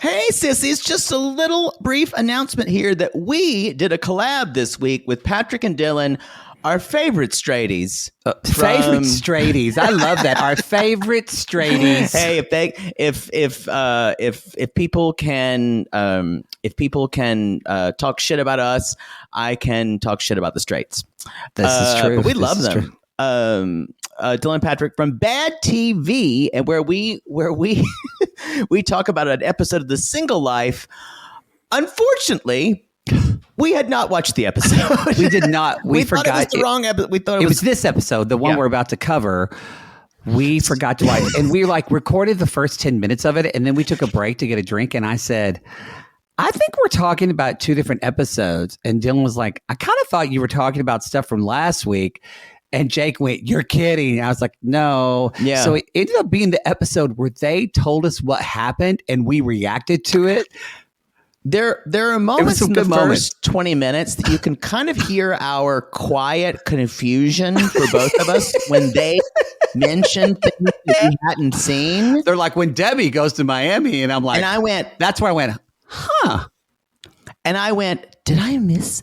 Hey, sissies, just a little brief announcement here that we did a collab this week with Patrick and Dylan, our favorite straighties. Favorite straighties. I love that. Our favorite straighties. Hey, if people can talk shit about us, I can talk shit about the straights. This is true. But we love them. Dylan Patrick from Bad TV, and where we we talk about an episode of The Single Life. Unfortunately, we had not watched the episode. We did not. We forgot. Thought it was the wrong episode. We thought it was this episode, the one we're about to cover. We forgot to watch, and we recorded the first 10 minutes of it, and then we took a break to get a drink, and I said, I think we're talking about two different episodes. And Dylan was like, I kind of thought you were talking about stuff from last week. And Jake went, you're kidding. I was like, no. Yeah. So it ended up being the episode where they told us what happened and we reacted to it. There are moments in the first 20 minutes that you can kind of hear our quiet confusion for both of us when they mention things that we hadn't seen. They're like, when Debbie goes to Miami, and I'm like, and I went, that's where I went, huh? And I went, did I miss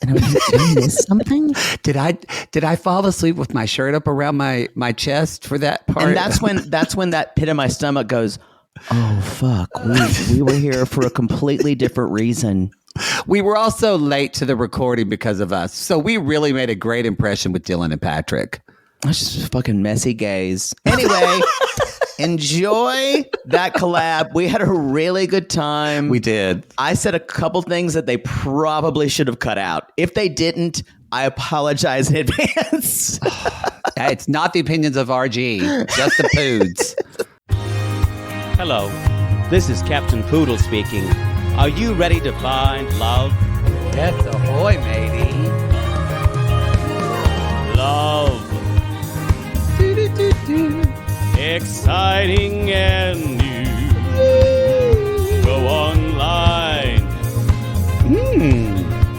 something? Did I fall asleep with my shirt up around my chest for that part? And that's when that pit in my stomach goes, oh fuck, we were here for a completely different reason. We were also late to the recording because of us. So we really made a great impression with Dylan and Patrick. That's just fucking messy gays. Anyway, enjoy that collab. We had a really good time. We did. I said a couple things that they probably should have cut out. If they didn't, I apologize in advance. It's not the opinions of RG, just the poods. Hello, this is Captain Poodle speaking. Are you ready to find love? Yes, ahoy, matey. Love. Exciting and new. Go online.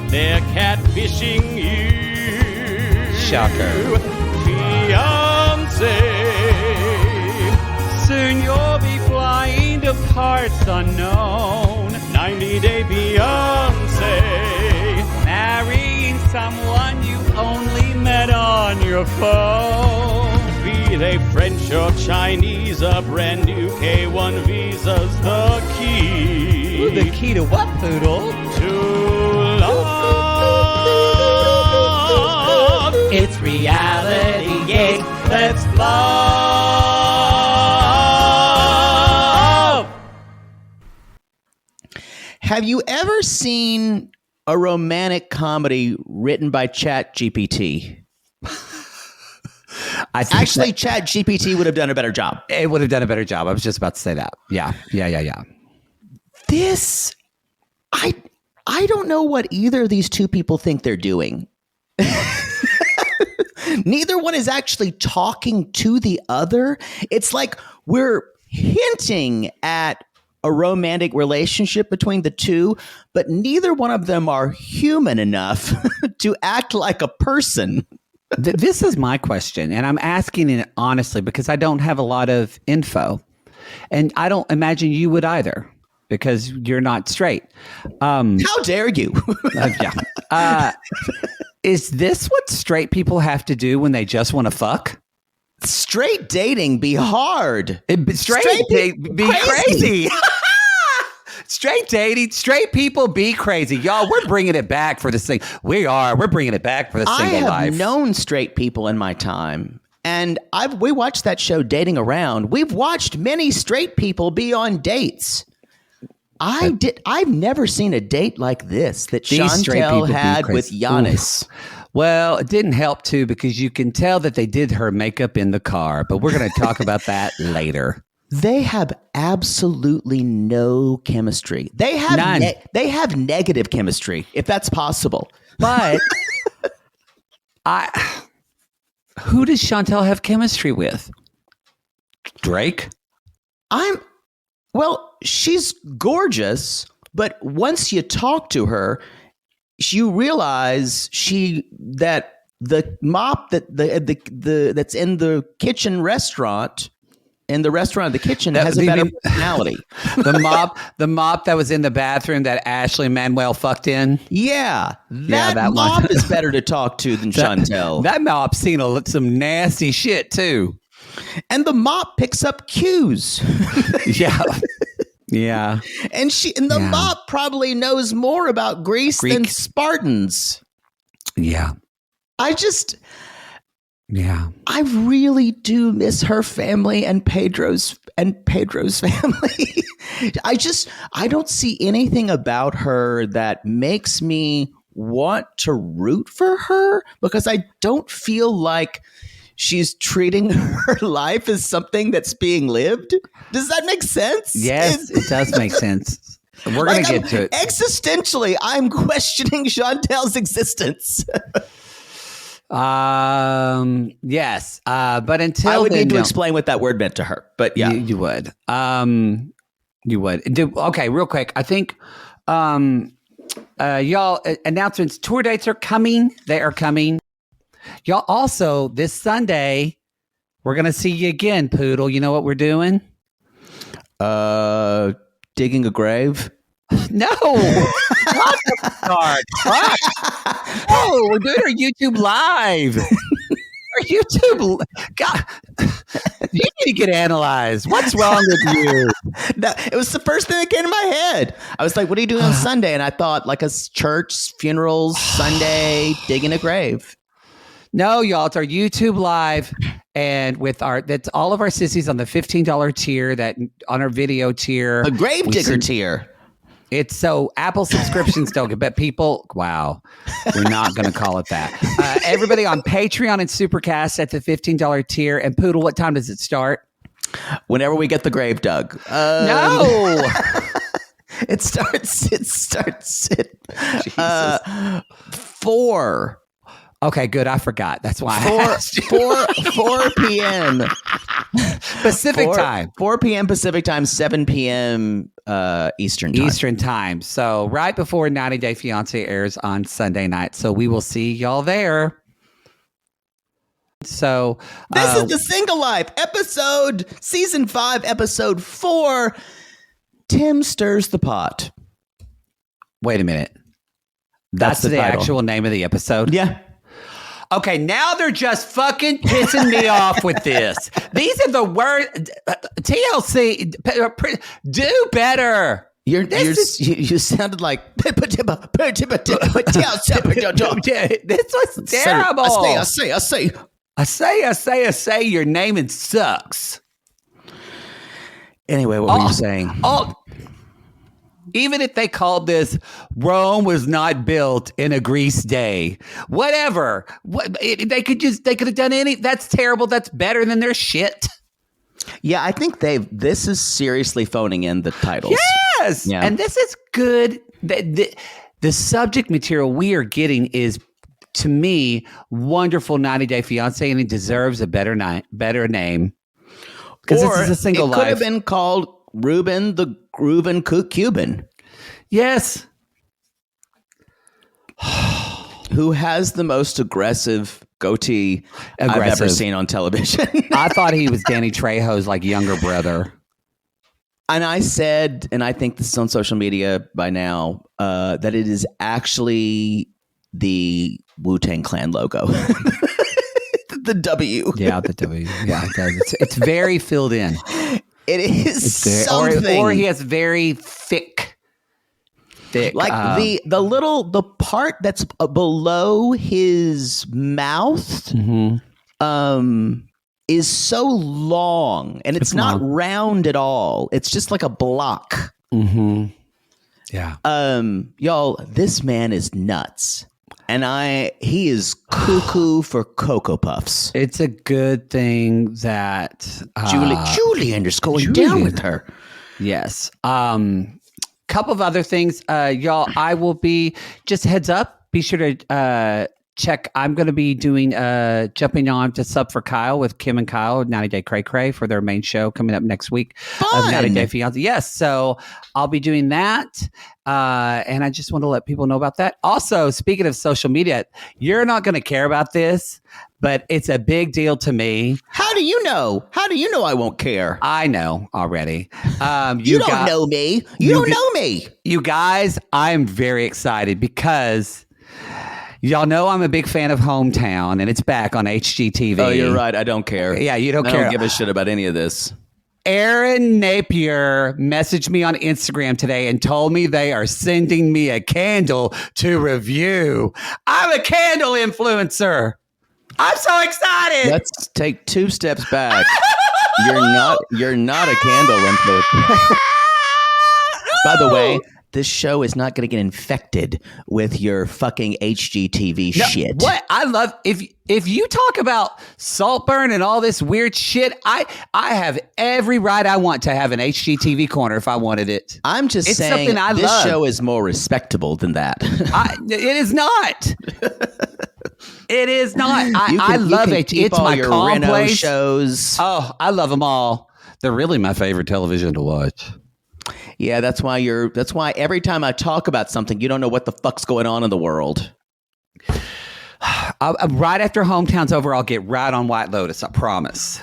They're catfishing you. Shocker. Fiancé. Soon you'll be flying to parts unknown. 90-day fiancé. Marrying someone you only met on your phone. Be they French or Chinese, a brand new K1 visa's the key. Ooh, the key to what, Poodle? To love. It's reality, yeah. Let's love. Have you ever seen a romantic comedy written by ChatGPT? Actually, ChatGPT would have done a better job. It would have done a better job. I was just about to say that. Yeah. This, I don't know what either of these two people think they're doing. Neither one is actually talking to the other. It's like we're hinting at a romantic relationship between the two, but neither one of them are human enough to act like a person. This is my question, and I'm asking it honestly because I don't have a lot of info, and I don't imagine you would either because you're not straight. How dare you? Is this what straight people have to do when they just want to fuck? Straight dating be hard. Straight dating be crazy. Straight dating, straight people be crazy. Y'all, we're bringing it back for this thing. We're bringing it back for the single life. I have known straight people in my time, and we watched that show Dating Around. We've watched many straight people be on dates. I've never seen a date like this that Chantel had with Giannis. Oof. Well, it didn't help too because you can tell that they did her makeup in the car, but we're going to talk about that later. They have absolutely no chemistry. They have none. They have negative chemistry, if that's possible. But who does Chantel have chemistry with? Drake? Well, she's gorgeous, but once you talk to her, you realize that the mop that's in the kitchen restaurant in the restaurant, the kitchen, has a better personality. The mop that was in the bathroom that Ashley and Manuel fucked in. Yeah, that mop is better to talk to than Chantel. That mop's seen some nasty shit too. And the mop picks up cues. Yeah. Yeah. And the mop probably knows more about Greece than Spartans. Yeah. I really do miss her family and Pedro's family. I don't see anything about her that makes me want to root for her, because I don't feel like she's treating her life as something that's being lived. Does that make sense? Yes, it does make sense. We're going to get to it. Existentially, I'm questioning Chantel's existence. Yes. But until I would need to explain what that word meant to her. But yeah, you would. You would. Okay, real quick. I think, y'all, announcements. Tour dates are coming. They are coming. Y'all, also this Sunday, we're gonna see you again, Poodle. You know what we're doing? Digging a grave. No, not the start. Oh, we're doing our YouTube live. Our YouTube, God, you need to get analyzed. What's wrong with you? No, it was the first thing that came to my head. I was like, "What are you doing on Sunday?" And I thought, like a church, funerals, Sunday, digging a grave. No, y'all, it's our YouTube live, and that's all of our sissies on the $15 tier, that on our video tier, the grave digger tier. It's so Apple subscriptions don't get, but people, wow, we're not going to call it that. Everybody on Patreon and Supercast at the $15 tier. And Poodle, what time does it start? Whenever we get the grave dug. No. It starts at 4. Okay, good. I forgot. That's why. 4 p.m. Pacific time. 4 p.m. Pacific time, 7 p.m. Eastern time. Eastern time. So right before 90 Day Fiancé airs on Sunday night. So we will see y'all there. So this is the Single Life episode, season 5, episode 4. Tim stirs the pot. Wait a minute. That's the actual name of the episode? Yeah. Okay, now they're just fucking pissing me off with this. These are the words. TLC, do better. You sounded like this was terrible. I say. Your naming sucks. Anyway, what were you saying? Even if they called this Rome was not built in a Greece day, whatever. They could have done any. That's terrible. That's better than their shit. Yeah, I think this is seriously phoning in the titles. Yes, yeah. And this is good. The subject material we are getting is, to me, wonderful 90 Day Fiancé, and it deserves a better name. Because this is a single life. It could have been called Ruben the Grooven Cuban. Yes. Who has the most aggressive goatee I've ever seen on television. I thought he was Danny Trejo's younger brother. And I said, and I think this is on social media by now, that it is actually the Wu-Tang Clan logo. The W. Yeah, the W. Yeah, it does. It's very filled in. It is something. Or he has very thick. Like the part that's below his mouth is so long, and it's not round at all. It's just like a block. Mm-hmm. Yeah. Y'all, this man is nuts. And he is cuckoo for Cocoa Puffs. It's a good thing that Julian is going down with her. Yes. Couple of other things, y'all. I will be, just heads up, be sure to check. I'm going to be doing jumping on to Sub for Kyle with Kim and Kyle, 90 Day Cray Cray, for their main show coming up next week. Fun. 90 Day Fiance. Yes, so I'll be doing that. And I just want to let people know about that. Also, speaking of social media, you're not going to care about this, but it's a big deal to me. How do you know? How do you know I won't care? I know already. You don't know me. You don't know me. You guys, I'm very excited because y'all know I'm a big fan of Hometown, and it's back on HGTV. Oh, you're right. I don't care. Yeah, you don't care. I don't give a shit about any of this. Aaron Napier messaged me on Instagram today and told me they are sending me a candle to review. I'm a candle influencer. I'm so excited. Let's take 2 steps back. You're not a candle influencer. By the way, this show is not going to get infected with your fucking HGTV shit. What I love, if you talk about Saltburn and all this weird shit, I have every right I want to have an HGTV corner if I wanted it. I'm just saying something I this love. show is more respectable than that. It is not. It is not. I love it. It's my your calm Reno place. shows. Oh, I love them all. They're really my favorite television to watch. Yeah, that's why every time I talk about something, you don't know what the fuck's going on in the world. Right after Hometown's over, I'll get right on White Lotus. I promise.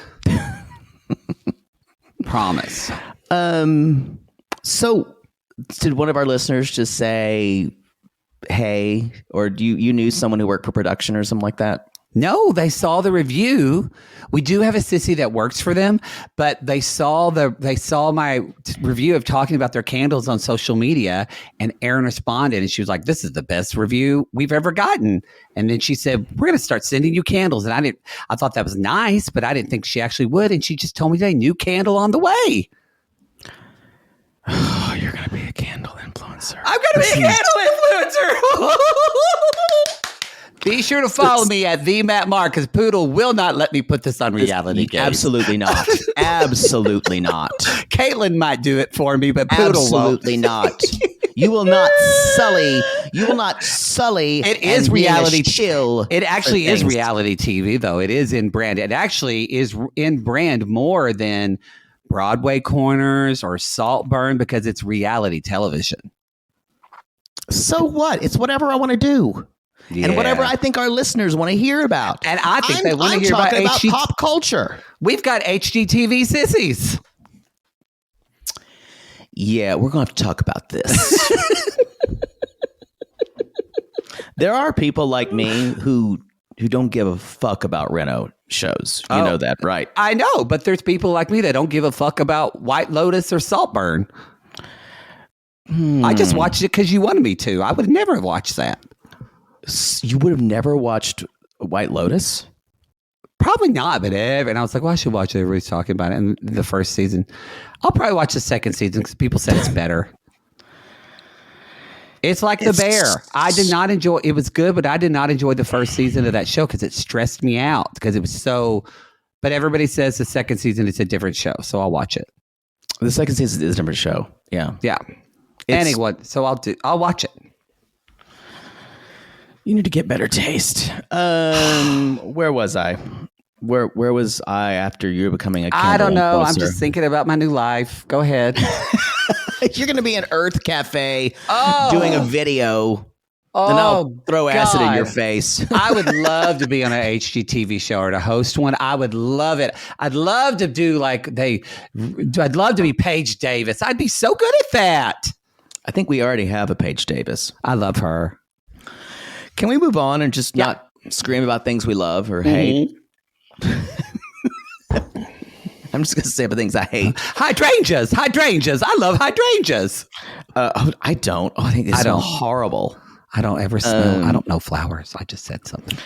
Promise. So did one of our listeners just say, hey, or you knew someone who worked for production or something like that? No, they saw the review. We do have a sissy that works for them, but they saw my review of talking about their candles on social media, and Erin responded, and she was like, "This is the best review we've ever gotten." And then she said, "We're going to start sending you candles." And I thought that was nice, but I didn't think she actually would. And she just told me today, new candle on the way. Oh, you're going to be a candle influencer. I'm going to be a candle influencer. Be sure to follow me at the Matt Mark, because Poodle will not let me put this on reality games. Absolutely not. Absolutely not. Caitlin might do it for me, but Poodle absolutely won't. Not. You will not sully. You will not sully. It is reality. Chill. It actually is reality TV, though. It is in brand. It actually is in brand more than Broadway Corners or Saltburn, because it's reality television. So what? It's whatever I want to do. Yeah. And whatever I think our listeners want to hear about. And I think they want to hear about pop culture. We've got HGTV sissies. Yeah, we're going to have to talk about this. There are people like me who don't give a fuck about Reno shows. You know that, right? I know, but there's people like me that don't give a fuck about White Lotus or Saltburn. I just watched it because you wanted me to. I would never have watched that. You would have never watched White Lotus? Probably not, but and I was like, well, I should watch it. Everybody's talking about it in the first season. I'll probably watch the second season because people said it's better. It's like The Bear. I did not enjoy it. Was good, but I did not enjoy the first season of that show because it stressed me out because it was so. But everybody says the second season is a different show, so I'll watch it. The second season is a different show. Yeah. Anyway, so I'll watch it. You need to get better taste. Where was I? Where was I after you becoming a candle I don't know. influencer? I'm just thinking about my new life. Go ahead. You're going to be in Earth Cafe doing a video. And I'll throw acid in your face. I would love to be on an HGTV show or to host one. I would love it. I'd love to do I'd love to be Paige Davis. I'd be so good at that. I think we already have a Paige Davis. I love her. Can we move on and just not scream about things we love or hate? I'm just going to say about things I hate. Hydrangeas. I love hydrangeas. I don't. I think it's horrible. I don't ever smell. I don't know flowers. I just said something.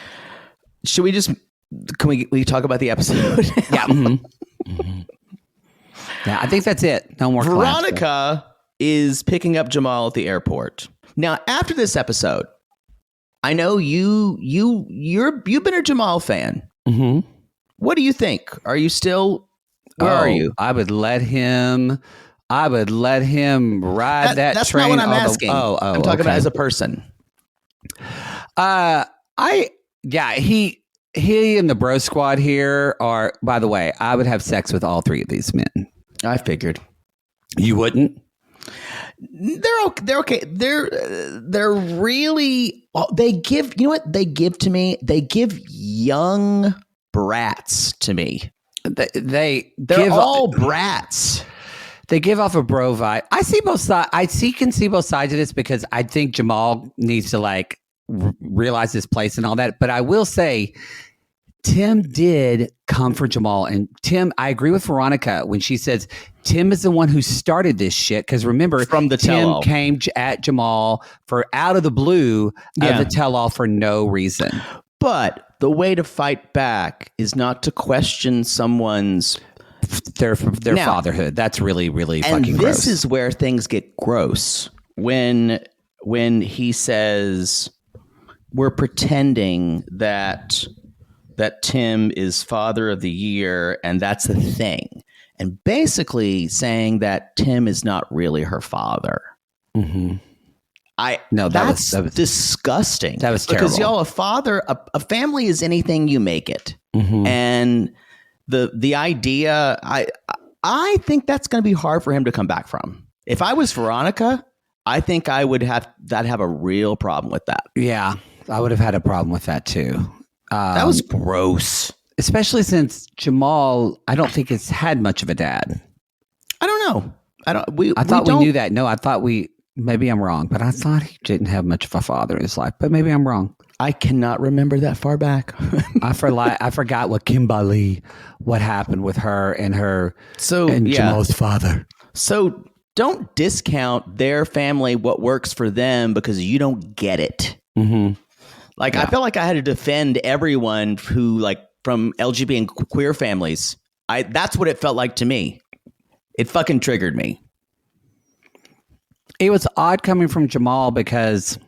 Should we just? Can we talk about the episode? Yeah. Yeah, I think that's it. No more. Veronica is picking up Jamal at the airport. Now, after this episode, I know you've been a Jamal fan. Mm-hmm. What do you think? Are you still? Where are you? I would let him ride that that's train. That's not what I'm asking. I'm talking about as a person. I Yeah, he and the bro squad here are, by the way, I would have sex with all three of these men. I figured. You wouldn't? They're okay. They're okay. They're really, they give, you know what they give to me? They give young brats to me. They're all brats. They give off a bro vibe. I see both sides. Can see both sides of this because I think Jamal needs to like realize his place and all that. But I will say, Tim did come for Jamal. And Tim, I agree with Veronica when she says Tim is the one who started this shit. Because remember, from the Tim tell-all. Came at Jamal for out of the blue of the tell-all for no reason. But the way to fight back is not to question someone's their fatherhood. That's really, really fucking gross. This is where things get gross. When he says we're pretending that Tim is father of the year and that's a thing. And basically saying that Tim is not really her father. Mm-hmm. That's disgusting. That was terrible. Because y'all, a family is anything you make it. Mm-hmm. And the idea, I think that's going to be hard for him to come back from. If I was Veronica, I think I would have a real problem with that. Yeah, I would have had a problem with that too. That was gross. Especially since Jamal, I don't think has had much of a dad. I don't know. I thought we knew that. No, I thought maybe I'm wrong, but I thought he didn't have much of a father in his life, but maybe I'm wrong. I cannot remember that far back. I forgot what happened with her and Jamal's father. So don't discount their family, what works for them, because you don't get it. Mm-hmm. Like, I felt like I had to defend everyone who, like, from LGBT and queer families. That's what it felt like to me. It fucking triggered me. It was odd coming from Jamal because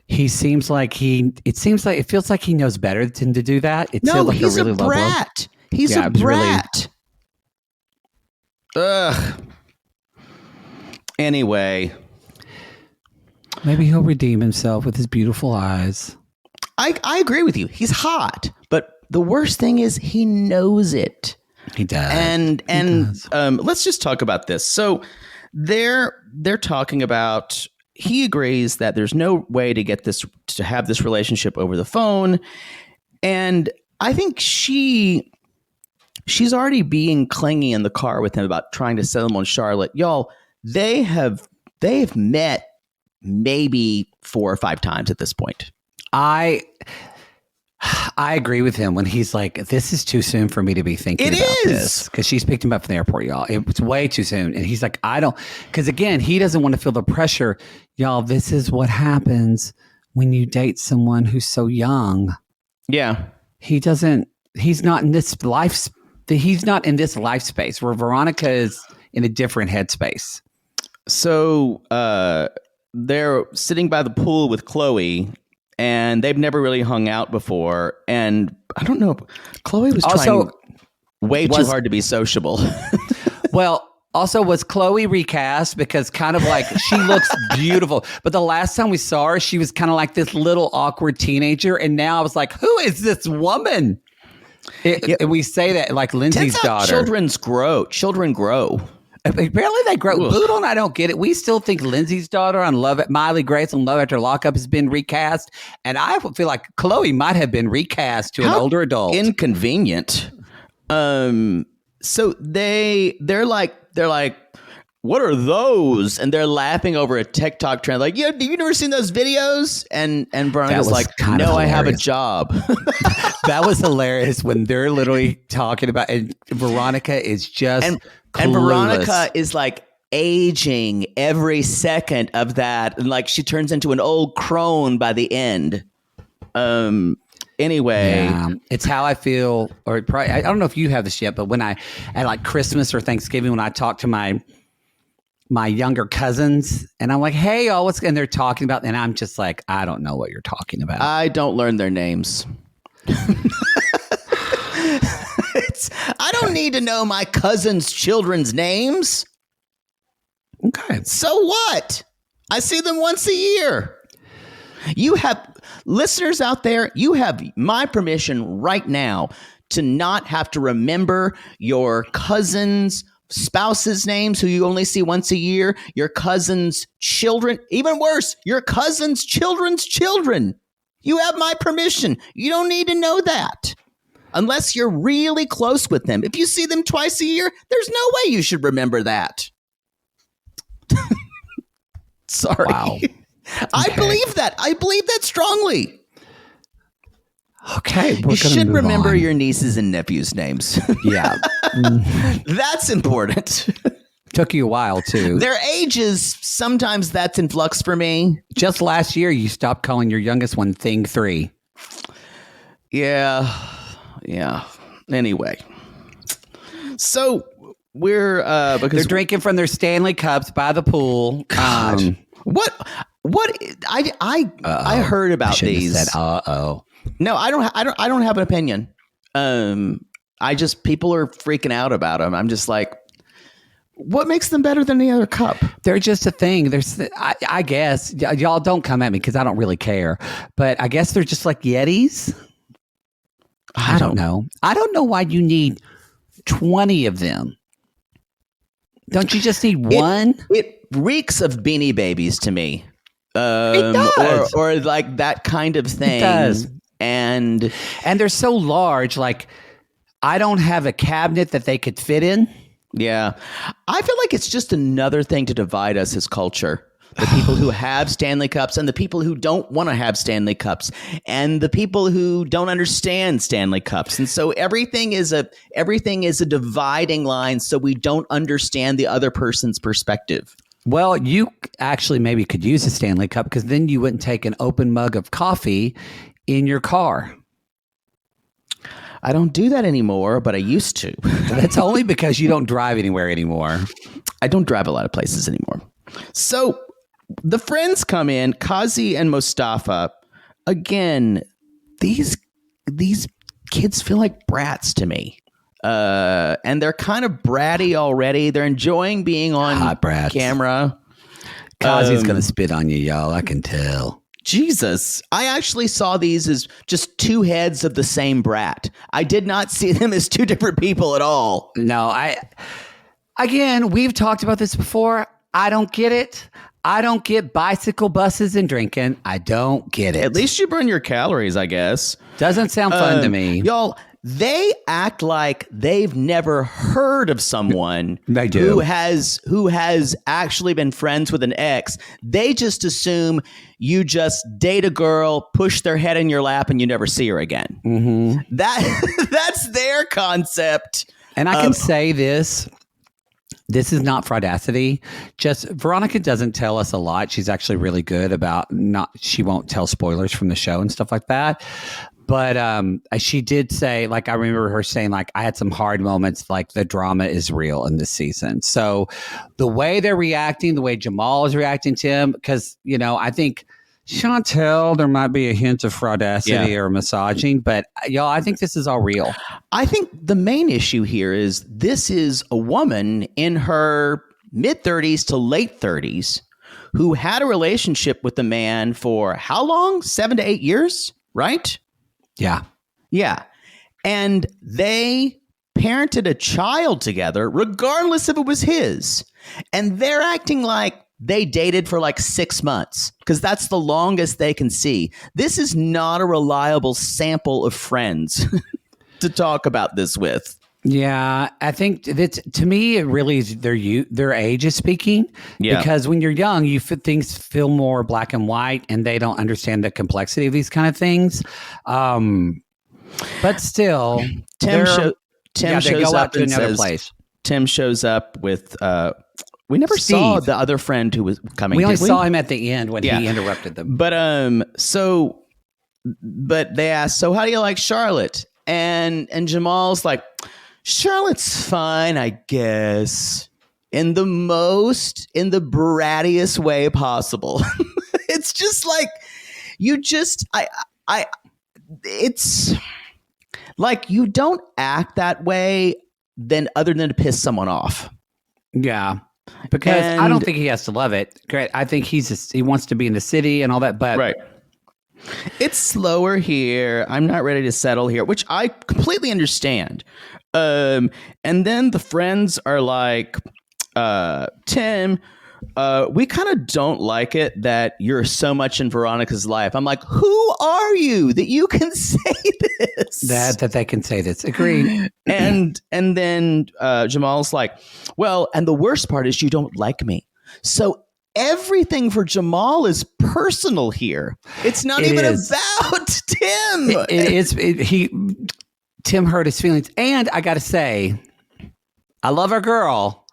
it feels like he knows better than to do that. He's a brat. He's a brat. Ugh. Anyway. Maybe he'll redeem himself with his beautiful eyes. I agree with you. He's hot, but the worst thing is he knows it. He does. And let's just talk about this. So they're talking about, he agrees that there's no way to have this relationship over the phone. And I think she's already being clingy in the car with him about trying to sell him on Charlotte. Y'all, they've met maybe 4 or 5 times at this point. I agree with him when he's like, this is too soon for me to be thinking about this. Because she's picked him up from the airport, y'all. It's way too soon. And he's like, because again, he doesn't want to feel the pressure. Y'all, this is what happens when you date someone who's so young. Yeah. He's not in this life space where Veronica is in a different headspace. So they're sitting by the pool with Chloe, and they've never really hung out before. And I don't know, Chloe was trying way too hard to be sociable. Well, also, was Chloe recast? Because kind of like she looks beautiful. But the last time we saw her, she was kind of like this little awkward teenager. And now I was like, who is this woman? And we say that like Lindsay's daughter. Children grow. Apparently they grow. Boodle and I don't get it. We still think Lindsay's daughter on Miley Grace on Love After Lockup has been recast. And I feel like Chloe might have been recast to an older adult. Inconvenient. So they're like, what are those? And they're laughing over a TikTok trend. Like, have you never seen those videos? And Veronica's like, no, I have a job. That was hilarious when they're literally talking about, and Veronica is just and Veronica is like aging every second of that. And like, she turns into an old crone by the end. Anyway, yeah, it's how I feel, or probably, I don't know if you have this yet, but when at like Christmas or Thanksgiving, when I talk to my younger cousins and I'm like, hey, y'all, and they're talking about, and I'm just like, I don't know what you're talking about. I don't learn their names. I don't need to know my cousins' children's names. Okay. So what? I see them once a year. You have Listeners out there, you have my permission right now to not have to remember your cousin's spouses' names who you only see once a year, your cousin's children, even worse, your cousin's children's children. You have my permission. You don't need to know that. Unless you're really close with them. If you see them twice a year, there's no way you should remember that. Sorry. Wow. I believe that. I believe that strongly. Okay. You should remember your nieces and nephews' names. Yeah. That's important. Took you a while, too. Their ages, sometimes that's in flux for me. Just last year, you stopped calling your youngest one Thing 3. Yeah. Anyway. So we're because they're drinking from their Stanley cups by the pool. God. What I heard about these. Said, no, I don't have an opinion. People are freaking out about them. I'm just like, what makes them better than the other cup? They're just a thing. I guess y'all don't come at me because I don't really care. But I guess they're just like Yetis. I don't know. I don't know why you need 20 of them. Don't you just need one? It reeks of Beanie Babies to me. It does. Or like that kind of thing. It does. And they're so large. Like, I don't have a cabinet that they could fit in. Yeah. I feel like it's just another thing to divide us as culture. The people who have Stanley Cups and the people who don't want to have Stanley Cups and the people who don't understand Stanley Cups. And so everything is a dividing line so we don't understand the other person's perspective. Well, you actually maybe could use a Stanley Cup because then you wouldn't take an open mug of coffee in your car. I don't do that anymore, but I used to. That's only because you don't drive anywhere anymore. I don't drive a lot of places anymore. So the friends come in, Kazi and Mustafa. Again, these kids feel like brats to me. And they're kind of bratty already. They're enjoying being on camera. Kazi's going to spit on you, y'all. I can tell. Jesus. I actually saw these as just two heads of the same brat. I did not see them as two different people at all. No, again, we've talked about this before. I don't get it. I don't get bicycle buses and drinking. I don't get it. At least you burn your calories, I guess. Doesn't sound fun to me. Y'all, they act like they've never heard of someone they do. who has actually been friends with an ex. They just assume you just date a girl, push their head in your lap, and you never see her again. Mm-hmm. That's their concept. And I can say this. This is not fraudacity. Just Veronica doesn't tell us a lot. She's actually really good about she won't tell spoilers from the show and stuff like that. But she did say, like, I remember her saying, like, I had some hard moments, like the drama is real in this season. So the way they're reacting, the way Jamal is reacting to him, because, I think Chantel, there might be a hint of fraudacity or massaging, but y'all, I think this is all real. I think the main issue here is this is a woman in her mid-30s to late 30s who had a relationship with a man for how long? 7 to 8 years, right? Yeah. Yeah. And they parented a child together, regardless if it was his. And they're acting like they dated for like 6 months because that's the longest they can see. This is not a reliable sample of friends to talk about this with. Yeah, I think that to me, it really is their age is speaking. Yeah. Because when you're young, things feel more black and white, and they don't understand the complexity of these kind of things. But still, Tim shows up to and another says, place. Tim shows up with. We never saw the other friend who was coming. We only saw him at the end when he interrupted them. But they asked, so how do you like Charlotte? And Jamal's like, Charlotte's fine, I guess. In the brattiest way possible. It's just like, it's like you don't act that way other than to piss someone off. Yeah. Because I don't think he has to love it. Great. I think he wants to be in the city and all that. But right. It's slower here. I'm not ready to settle here, which I completely understand. And then the friends are like, Tim, we kind of don't like it that you're so much in Veronica's life. I'm like, who are you that you can say this? That they can say this. Agreed. And then Jamal's like, well, and the worst part is you don't like me. So everything for Jamal is personal here. It's not even about Tim. It is. Tim hurt his feelings. And I got to say, I love our girl,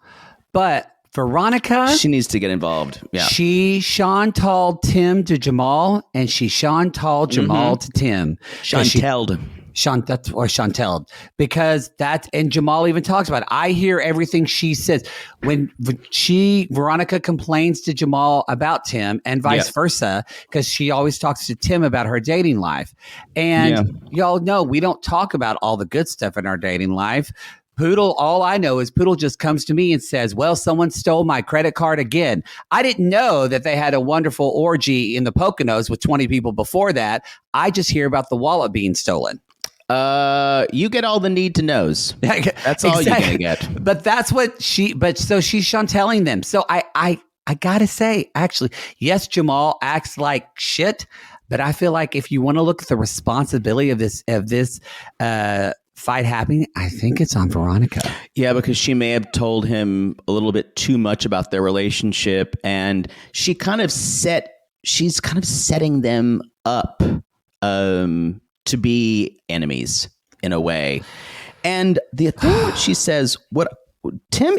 but Veronica, she needs to get involved. Yeah. She Chantal Tim to Jamal, and she Chantal Jamal to Tim. Chantel. Or Chantel, because and Jamal even talks about it. I hear everything she says when Veronica complains to Jamal about Tim and vice versa, because she always talks to Tim about her dating life. And y'all know we don't talk about all the good stuff in our dating life. Poodle, all I know is Poodle just comes to me and says, well, someone stole my credit card again. I didn't know that they had a wonderful orgy in the Poconos with 20 people before that. I just hear about the wallet being stolen. You get all the need to knows. That's all you're gonna get. But that's what so she's Chanteling them. So I gotta say, actually, yes, Jamal acts like shit, but I feel like if you want to look at the responsibility of this fight happening, I think it's on Veronica. Yeah, because she may have told him a little bit too much about their relationship, and she's kind of setting them up to be enemies in a way. And the thing that she says, Tim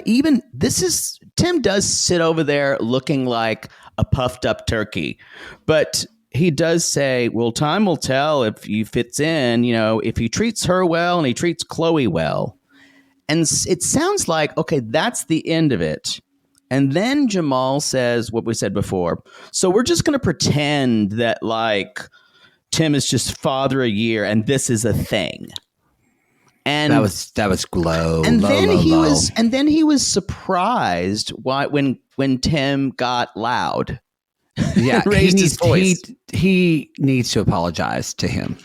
does sit over there looking like a puffed up turkey, but he does say, well, time will tell if he fits in, if he treats her well and he treats Chloe well. And it sounds like, okay, that's the end of it. And then Jamal says what we said before. So we're just going to pretend that Tim is just father a year and this is a thing. And that was low. And low, then low. He was surprised when Tim got loud. Yeah, raised his voice. He needs to apologize to him.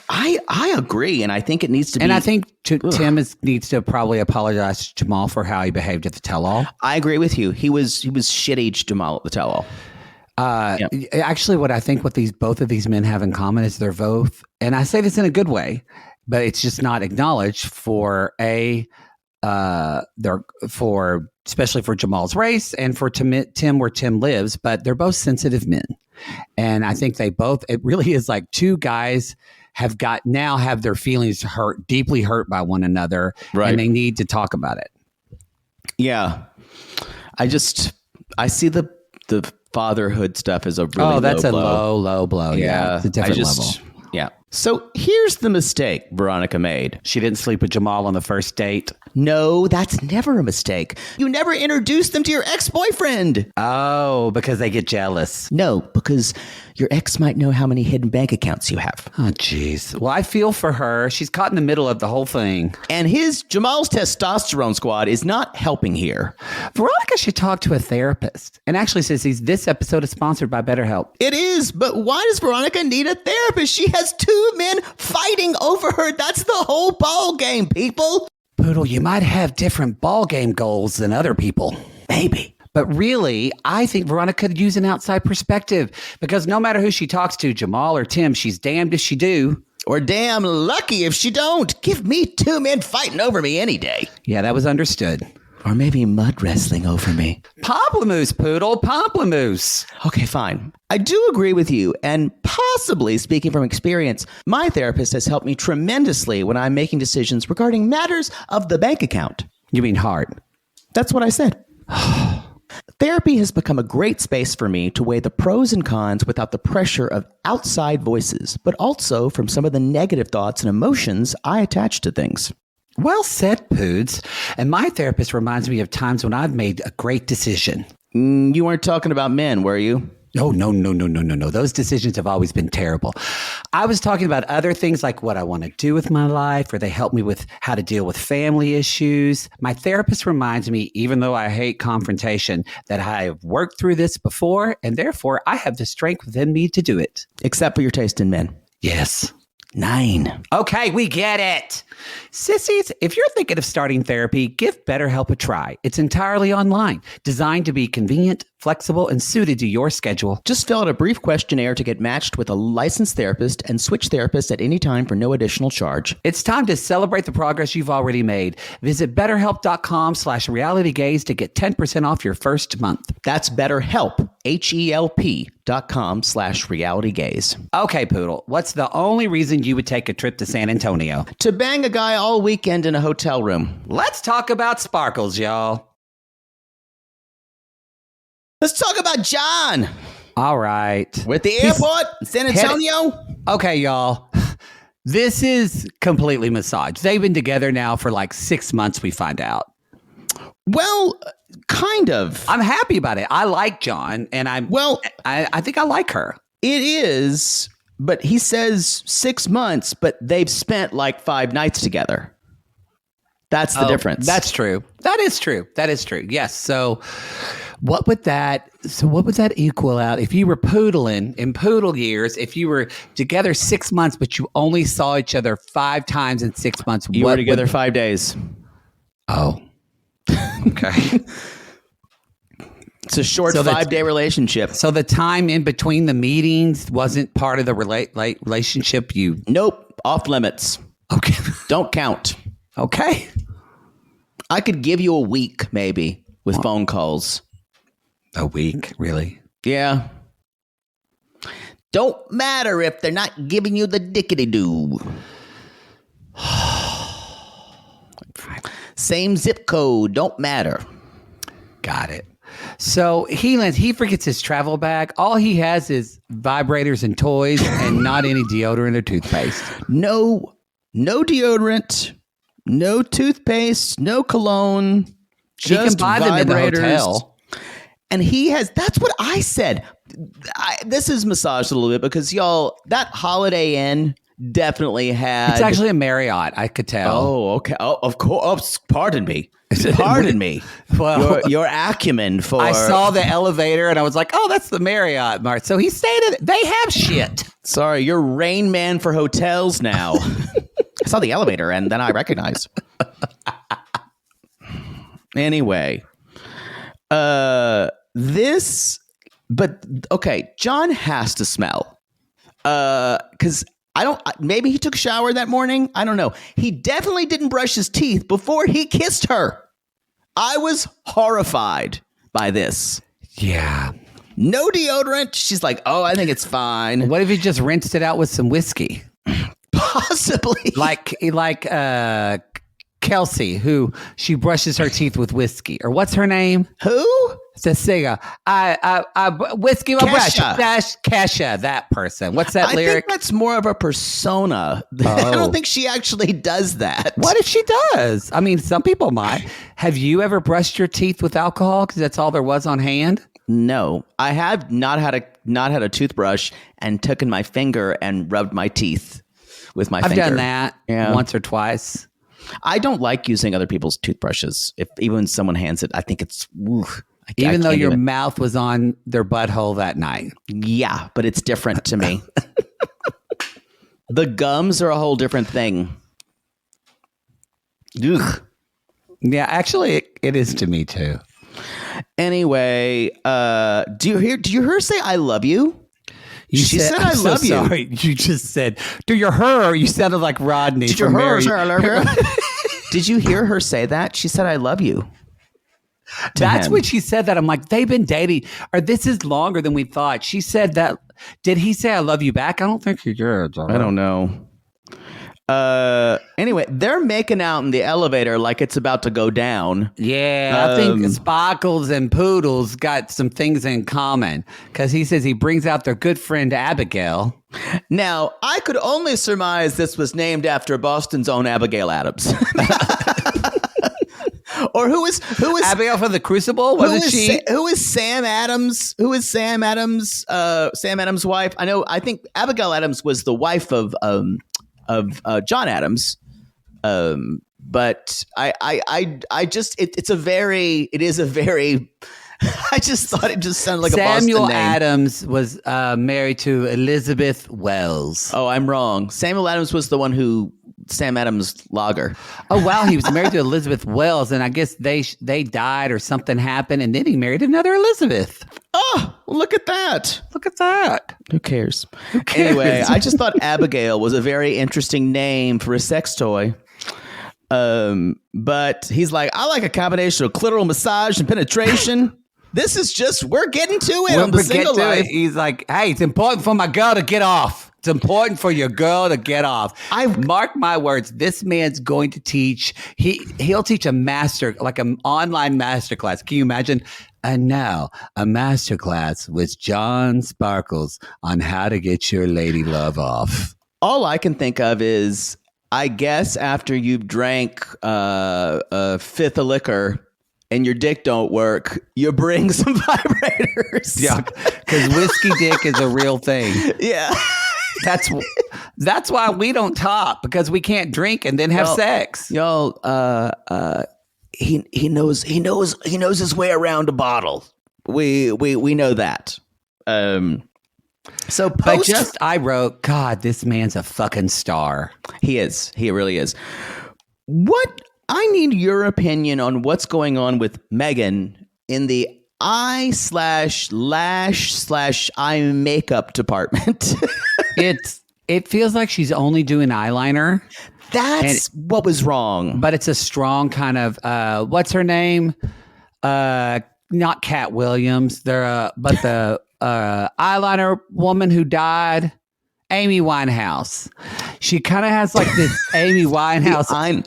I agree, and I think it needs to be. And I think Tim needs to probably apologize to Jamal for how he behaved at the tell-all. I agree with you. He was shitty to Jamal at the tell-all. Actually, what I think both of these men have in common is they're both, and I say this in a good way, but it's just not acknowledged especially for Jamal's race and for Tim where Tim lives, but they're both sensitive men. And I think it really is like two guys have their feelings deeply hurt by one another, right? And they need to talk about it. Yeah. I see the fatherhood stuff as a really low blow. Yeah. It's a different level. Yeah. So here's the mistake Veronica made. She didn't sleep with Jamal on the first date. No, that's never a mistake. You never introduced them to your ex-boyfriend. Oh, because they get jealous. No, because your ex might know how many hidden bank accounts you have. Oh, jeez. Well, I feel for her. She's caught in the middle of the whole thing. And Jamal's testosterone squad is not helping here. Veronica should talk to a therapist. And actually, Sissies, this episode is sponsored by BetterHelp. It is, but why does Veronica need a therapist? She has two men fighting over her. That's the whole ball game, people. Poodle, you might have different ball game goals than other people. Maybe. But really, I think Veronica could use an outside perspective, because no matter who she talks to, Jamal or Tim, she's damned if she do. Or damn lucky if she don't. Give me two men fighting over me any day. Yeah, that was understood. Or maybe mud wrestling over me. Pamplemousse, Poodle, pamplemousse. Okay, fine. I do agree with you, and possibly, speaking from experience, my therapist has helped me tremendously when I'm making decisions regarding matters of the bank account. You mean heart? That's what I said. Therapy has become a great space for me to weigh the pros and cons without the pressure of outside voices, but also from some of the negative thoughts and emotions I attach to things. Well said, Poods. And my therapist reminds me of times when I've made a great decision. You weren't talking about men, were you? Oh, no. Those decisions have always been terrible. I was talking about other things like what I want to do with my life, or they help me with how to deal with family issues. My therapist reminds me, even though I hate confrontation, that I have worked through this before, and therefore I have the strength within me to do it. Except for your taste in men. Yes. 9. Okay, we get it. Sissies, if you're thinking of starting therapy, give BetterHelp a try. It's entirely online, designed to be convenient, flexible, and suited to your schedule. Just fill out a brief questionnaire to get matched with a licensed therapist and switch therapists at any time for no additional charge. It's time to celebrate the progress you've already made. Visit BetterHelp.com/realitygaze to get 10% off your first month. That's BetterHelp, HELP.com/realitygaze. Okay, Poodle, what's the only reason you would take a trip to San Antonio? To bang a guy all weekend in a hotel room. Let's talk about sparkles, y'all. Let's talk about John. All right. We're at the airport in San Antonio. Okay, y'all. This is completely massaged. They've been together now for like 6 months, we find out. Well, kind of. I'm happy about it. I like John, and I think I like her. It is, but he says 6 months, but they've spent like 5 nights together. That's the difference. That's true. That is true. Yes. So what would that equal out if you were poodling in poodle years? If you were together 6 months, but you only saw each other 5 times in 6 months, you were together 5 days. Oh, okay. It's a short 5-day relationship. So the time in between the meetings wasn't part of the relationship. Nope, off limits. Okay, don't count. Okay, I could give you a week maybe with phone calls. A week, really? Yeah. Don't matter if they're not giving you the dickety-doo. Same zip code, don't matter. Got it. So he forgets his travel bag. All he has is vibrators and toys and not any deodorant or toothpaste. No deodorant, no toothpaste, no cologne. He can buy them in the hotel. And that's what I said. This is massaged a little bit because y'all, that Holiday Inn definitely had. It's actually a Marriott, I could tell. Oh, okay. Oh, of course. Oh, pardon me. Pardon me. Well, your acumen for. I saw the elevator and I was like, oh, that's the Marriott, Mart. So he stayed in it. They have shit. Sorry, you're Rain Man for hotels now. I saw the elevator and then I recognized. Anyway, okay, John has to smell. Because maybe he took a shower that morning. I don't know. He definitely didn't brush his teeth before he kissed her. I was horrified by this. Yeah. No deodorant. She's like, oh, I think it's fine. What if he just rinsed it out with some whiskey? Possibly. Like Kelsey, who she brushes her teeth with whiskey. Or what's her name? Who? The singer. I whiskey my brush. Kesha, that person. What's that lyric? I think that's more of a persona. Oh. I don't think she actually does that. What if she does? I mean, some people might. Have you ever brushed your teeth with alcohol because that's all there was on hand? No, I have not had a toothbrush and taken my finger and rubbed my teeth with my finger. I've done that once or twice. I don't like using other people's toothbrushes. Even when someone hands it, I think it's. Even though your mouth was on their butthole that night. Yeah, but it's different to me. The gums are a whole different thing. Ugh. Yeah, actually, it is to me too. Anyway, do you hear her say "I love you"? She said "I love you." Sorry, you just said "do you her"? You sounded like Rodney. Did you hear her? I love you. Did you hear her say that? She said "I love you." That's when she said that. I'm like, they've been dating, or this is longer than we thought. She said that. Did he say "I love you" back? I don't think he did. I don't know. Anyway, they're making out in the elevator like it's about to go down. Yeah, I think Sparkles and Poodles got some things in common because he says he brings out their good friend Abigail. Now, I could only surmise this was named after Boston's own Abigail Adams. Or who is Abigail from the Crucible? Wasn't she? Who is Sam Adams? Who is Sam Adams? Sam Adams' wife. I think Abigail Adams was the wife of John Adams. But I just it is a very. I just thought it just sounded like a Boston name. Samuel Adams was married to Elizabeth Wells. Oh, I'm wrong. Samuel Adams was the one who Sam Adams Lager. Oh wow, he was married to Elizabeth Wells, and I guess they died or something happened, and then he married another Elizabeth. Oh, well, look at that. Look at that. Who cares? Anyway, I just thought Abigail was a very interesting name for a sex toy. But he's like, I like a combination of clitoral massage and penetration. This is just, we're getting to it on the single life. He's like, hey, it's important for my girl to get off. It's important for your girl to get off. Mark my words. This man's going to teach. He'll teach a like an online masterclass. Can you imagine? And now a masterclass with John Sparkles on how to get your lady love off. All I can think of is, I guess after you've drank a fifth of liquor and your dick don't work, you bring some vibrators. Yeah, because whiskey dick is a real thing. Yeah. That's why we don't talk, because we can't drink and then have sex. Y'all, he knows his way around a bottle. We know that. I wrote, God, this man's a fucking star. He is. He really is. I need your opinion on what's going on with Meghan in the eye/lash/eye makeup department. It feels like she's only doing eyeliner. That's what was wrong. But it's a strong kind of what's her name? Not Cat Williams. But the eyeliner woman who died, Amy Winehouse. She kind of has like this Amy Winehouse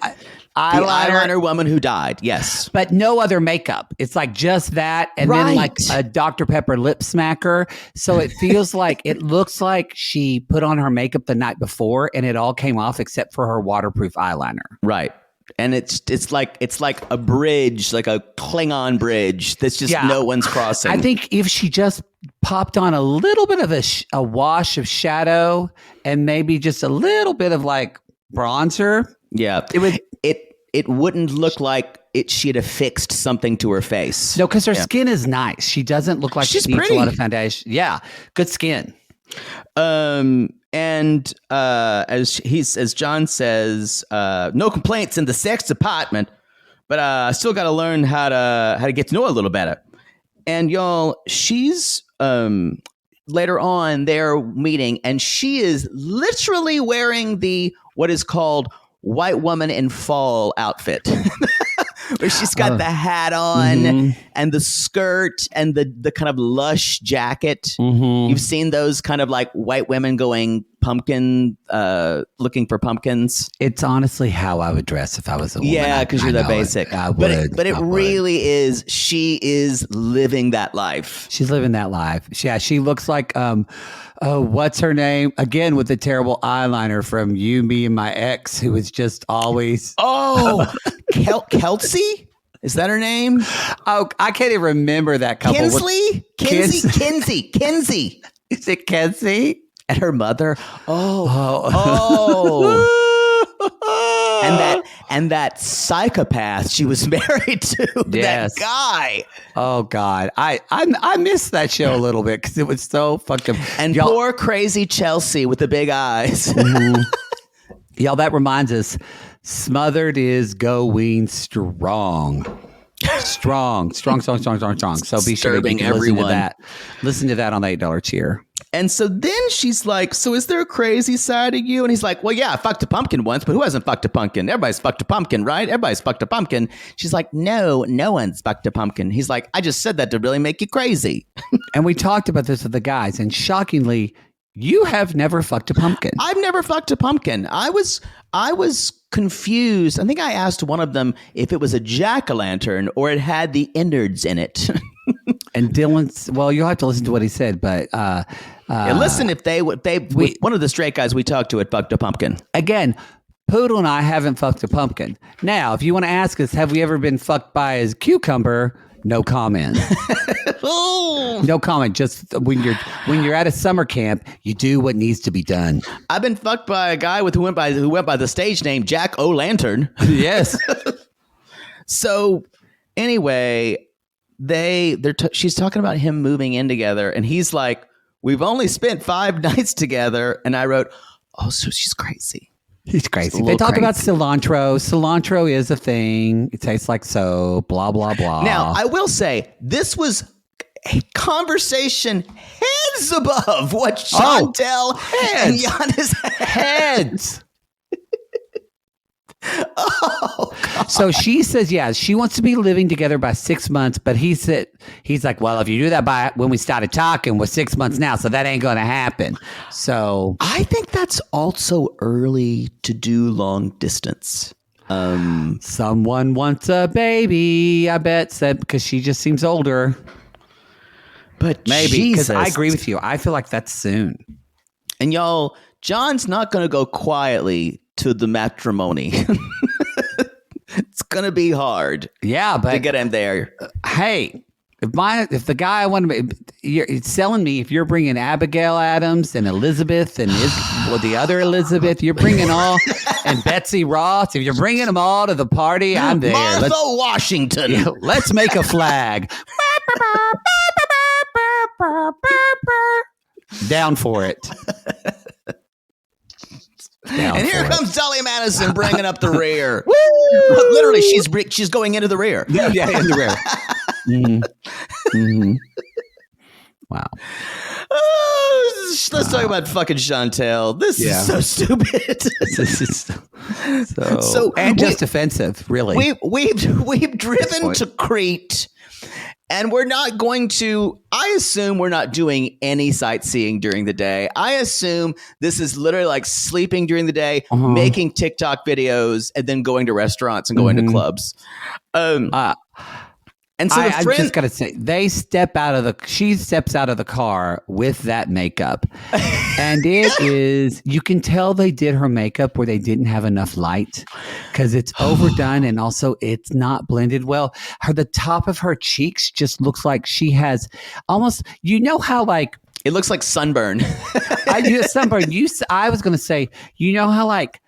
eyeliner woman who died. Yes, but no other makeup. It's like just that, and then like a Dr. Pepper lip smacker. So it feels like, it looks like she put on her makeup the night before, and it all came off except for her waterproof eyeliner. Right. And it's like a bridge, like a Klingon bridge that's just no one's crossing. I think if she just popped on a little bit of a wash of shadow and maybe just a little bit of like bronzer, it wouldn't look like she'd affixed something to her face. No, because her skin is nice. She doesn't look like she needs a lot of foundation. Yeah, good skin. And as John says, no complaints in the sex department, but I still got to learn how to get to know her a little better. And y'all, she's later on they're meeting, and she is literally wearing what is called white woman in fall outfit. Where she's got the hat on and the skirt and the kind of lush jacket. You've seen those kind of like white women going pumpkin, looking for pumpkins. It's honestly how I would dress if I was a woman. Yeah, because you're that basic. But it really is. She is living that life. She's living that life. Yeah, she looks like what's her name? Again, with the terrible eyeliner from You, Me, and My Ex, who was just always... Oh, Kelsey? Is that her name? Oh, I can't even remember that couple. Kinsey. Is it Kenzie? And her mother? Oh. And that psychopath she was married to. Yes. That guy. Oh God, I missed that show a little bit because it was so fucking. And poor crazy Chelsea with the big eyes. Y'all, that reminds us. Smothered is going strong. Strong. So be sure to listen to that. Listen to that on the $8 tier. And so then she's like, so is there a crazy side of you? And he's like, well, yeah, I fucked a pumpkin once, but who hasn't fucked a pumpkin? Everybody's fucked a pumpkin, right? Everybody's fucked a pumpkin. She's like, no one's fucked a pumpkin. He's like, I just said that to really make you crazy. And we talked about this with the guys, and shockingly, you have never fucked a pumpkin. I've never fucked a pumpkin. I was confused. I think I asked one of them if it was a jack-o'-lantern or it had the innards in it. And Dylan's, well, you'll have to listen to what he said, but listen, if one of the straight guys we talked to had fucked a pumpkin. Again, Poodle and I haven't fucked a pumpkin. Now, if you want to ask us, have we ever been fucked by a cucumber? No comment. No comment. Just when you're at a summer camp, you do what needs to be done. I've been fucked by a guy who went by the stage name Jack O'Lantern. Yes. So anyway, she's talking about him moving in together, and he's like, "We've only spent 5 nights together," and I wrote, "Oh, so she's crazy." He's crazy. They talk about cilantro. Cilantro is a thing. It tastes like soap, blah, blah, blah. Now, I will say, this was a conversation heads above what Chantel and Giannis had. Heads. Oh, God. So she says, she wants to be living together by 6 months, but he's like, well, if you do that by when we started talking, we're 6 months now, so that ain't going to happen. So I think that's also early to do long distance. Someone wants a baby, I bet, said, because she just seems older. But maybe, because I agree with you. I feel like that's soon. And y'all, John's not going to go quietly to the matrimony. It's going to be hard. Yeah, but to get him there. Hey, if the guy I want to, it's selling me. If you're bringing Abigail Adams and Elizabeth and the other Elizabeth, you're bringing all, and Betsy Ross. If you're bringing them all to the party, I'm there. Martha Washington. Yeah, let's make a flag. Down for it. And here comes Dolly Madison bringing up the rear. Literally, she's going into the rear. Yeah, in the rear. Mm-hmm. Mm-hmm. Wow. Let's talk about fucking Chantel. This is so stupid. This is so and just offensive, really. We've driven to Crete. And we're not going to, I assume we're not doing any sightseeing during the day. I assume this is literally like sleeping during the day, making TikTok videos, and then going to restaurants and going to clubs. And so I just got to say, she steps out of the car with that makeup. And it is, you can tell they did her makeup where they didn't have enough light because it's overdone and also it's not blended well. The top of her cheeks just looks like she has almost, how like. It looks like sunburn. Sunburn. I was going to say, how like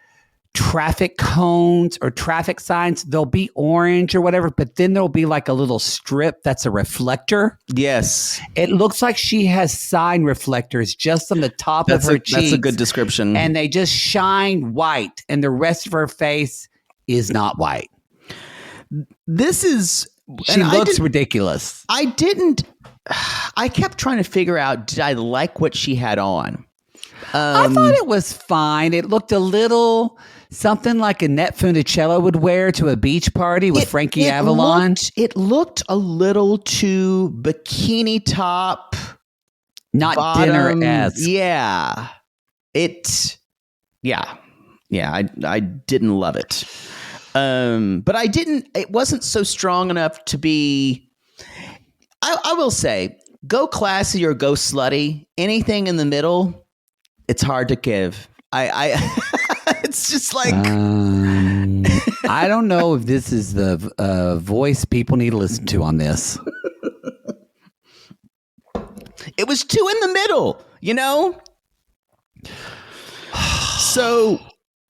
traffic cones or traffic signs, they'll be orange or whatever, but then there'll be like a little strip that's a reflector. Yes. It looks like she has sign reflectors just on the top of her cheeks. That's a good description. And they just shine white, and the rest of her face is not white. She looks ridiculous. I kept trying to figure out, did I like what she had on? I thought it was fine. It looked a little something like Annette Funicello would wear to a beach party with Frankie Avalon. It looked a little too bikini top. Not dinner-esque. Yeah. I didn't love it. But it wasn't so strong enough to be, I will say, go classy or go slutty. Anything in the middle, it's hard to give. It's just like I don't know if this is the voice people need to listen to on this. It was too in the middle, So,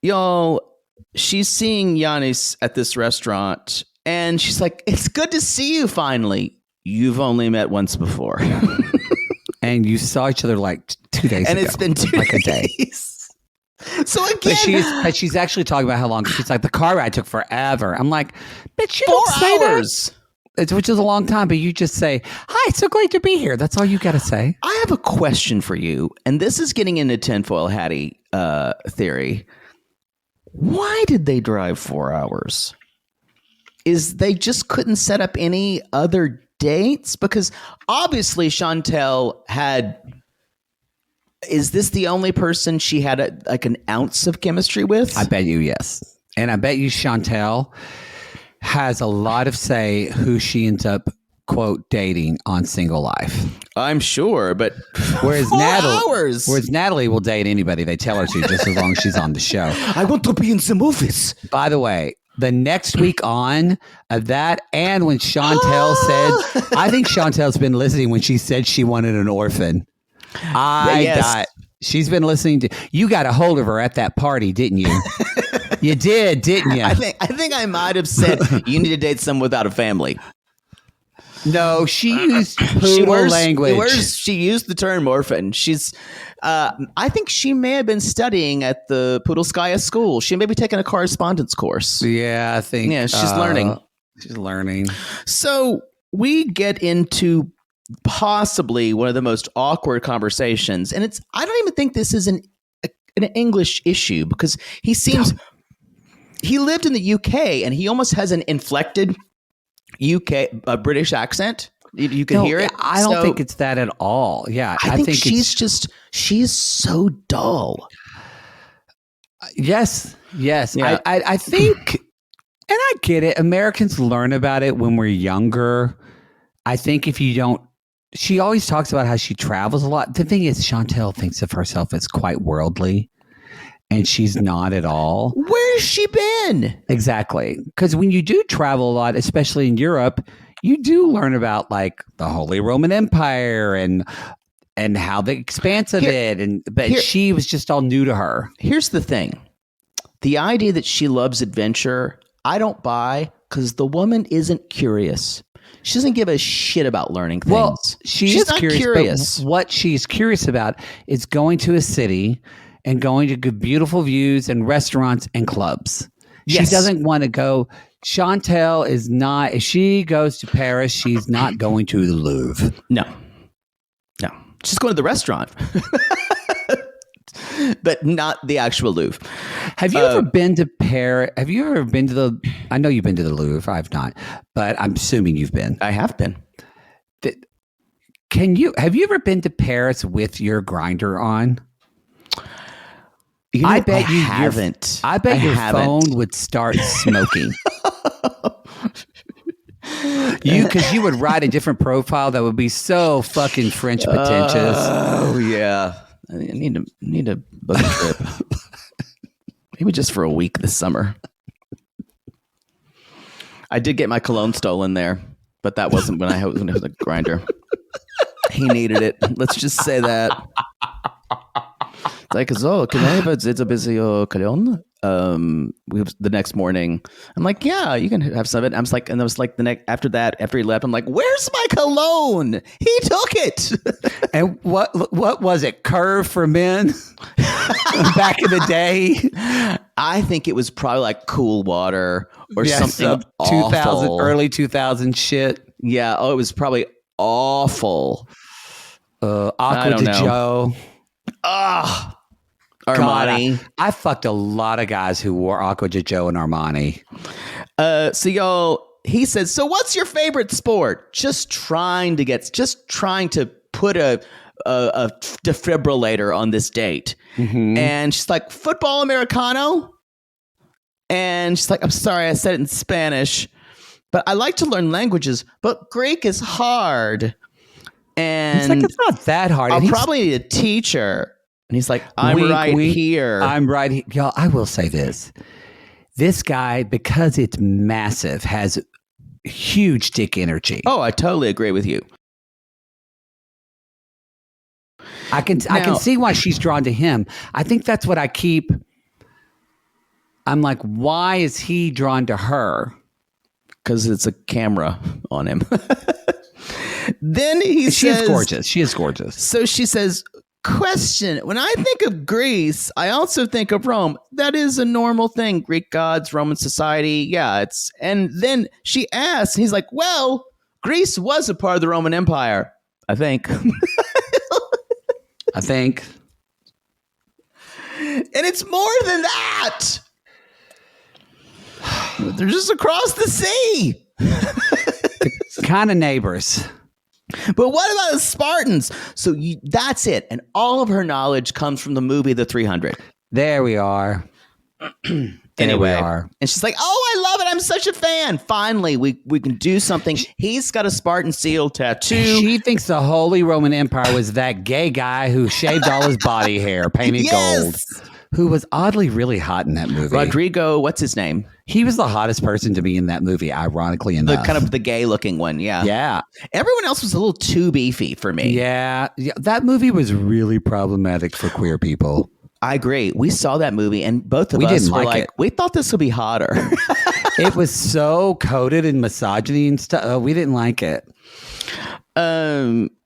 y'all, she's seeing Giannis at this restaurant, and she's like, "It's good to see you finally. You've only met once before." And you saw each other like 2 days ago. And it's been 2 days. A day. So again, but she's actually talking about how long. She's like, the car ride took forever. I'm like, bitch, you 4 don't say hours. Which is a long time, but you just say, hi, it's so great to be here. That's all you got to say. I have a question for you, and this is getting into tinfoil hattie theory. Why did they drive 4 hours? Is they just couldn't set up any other dates? Because obviously Chantel is this the only person she had an ounce of chemistry with? I bet you yes. And I bet you Chantel has a lot of say who she ends up quote dating on Single Life. I'm sure, but Whereas 4 Natalie, hours. whereas Natalie will date anybody they tell her to, just as long as she's on the show. I want to be in the movies. By the way, the next week on of that, and when Chantel said, I think Chantel's been listening when she said she wanted an orphan. Yes. She's been listening to. You got a hold of her at that party, didn't you? You did, didn't you? I think I might have said you need to date someone without a family. No, she used poodle language. She used the term orphan. She's, I think she may have been studying at the Poodleskaya school. She may be taking a correspondence course. Yeah, I think. Yeah, she's learning. She's learning. So we get into possibly one of the most awkward conversations, and I don't even think this is an English issue because he seems he lived in the UK and he almost has an inflected British accent. You can hear it. I don't think it's that at all. Yeah, I think she's so dull. Yes. Yeah. I think, and I get it. Americans learn about it when we're younger. I think if you don't, she always talks about how she travels a lot. The thing is, Chantel thinks of herself as quite worldly, and she's not at all. Where's she been? Exactly. Because when you do travel a lot, especially in Europe, you do learn about like the Holy Roman Empire and how the expanse of it. But she was just all new to her. Here's the thing. The idea that she loves adventure, I don't buy because the woman isn't curious. She doesn't give a shit about learning things. Well, she's not curious. But what she's curious about is going to a city and going to good, beautiful views and restaurants and clubs. Yes. She doesn't want to go. Chantel is not, if she goes to Paris, she's not going to the Louvre. No. She's going to the restaurant. But not the actual Louvre. Have you ever been to Paris? Have you ever been to I know you've been to the Louvre. I've not, but I'm assuming you've been. I have been. Have you ever been to Paris with your grinder on? I bet you haven't. I bet your phone would start smoking. Because you would write a different profile that would be so fucking French pretentious. Oh yeah, I need to book a trip. Maybe just for a week this summer. I did get my cologne stolen there, but that wasn't when it was a grinder. He needed it. Let's just say that. It's like, can I have a busy cologne? The next morning, I'm like, yeah, you can have some of it. I was like, and it was like after he left, I'm like, where's my cologne? He took it. And what was it? Curve for Men back in the day? I think it was probably like Cool Water or something. 2000, early 2000 shit. Yeah. Oh, it was probably awful. Aqua de Joe. Armani. God, I fucked a lot of guys who wore Aqua de Joe and Armani. So y'all, he says, so what's your favorite sport? Just trying to put a defibrillator on this date. Mm-hmm. And she's like, football Americano? And she's like, I'm sorry, I said it in Spanish, but I like to learn languages, but Greek is hard. And he's like, it's not that hard. I'll probably need a teacher. And he's like, I'm right here. I'm right here. Y'all, I will say this. This guy, because it's massive, has huge dick energy. Oh, I totally agree with you. I can see why she's drawn to him. I think that's what I'm like, why is he drawn to her? Because it's a camera on him. Then he says... She is gorgeous. She is gorgeous. So she says... Question. When I think of Greece, I also think of Rome. That is a normal thing. Greek gods, Roman society. Yeah, and then she asks, he's like, well, Greece was a part of the Roman Empire, I think. I think. And it's more than that. They're just across the sea. Kind of neighbors. But what about the Spartans? So that's it. And all of her knowledge comes from the movie The 300. There we are. Anyway, we are. and she's like, "Oh, I love it! I'm such a fan. Finally, we can do something." He's got a Spartan seal tattoo. She thinks the Holy Roman Empire was that gay guy who shaved all his body hair, painted gold, who was oddly really hot in that movie. Rodrigo, what's his name? He was the hottest person to be in that movie, ironically enough. The kind of the gay looking one, yeah. Yeah. Everyone else was a little too beefy for me. Yeah. That movie was really problematic for queer people. I agree. We saw that movie and both of us were like, we thought this would be hotter. It was so coded in misogyny and stuff. Oh, we didn't like it.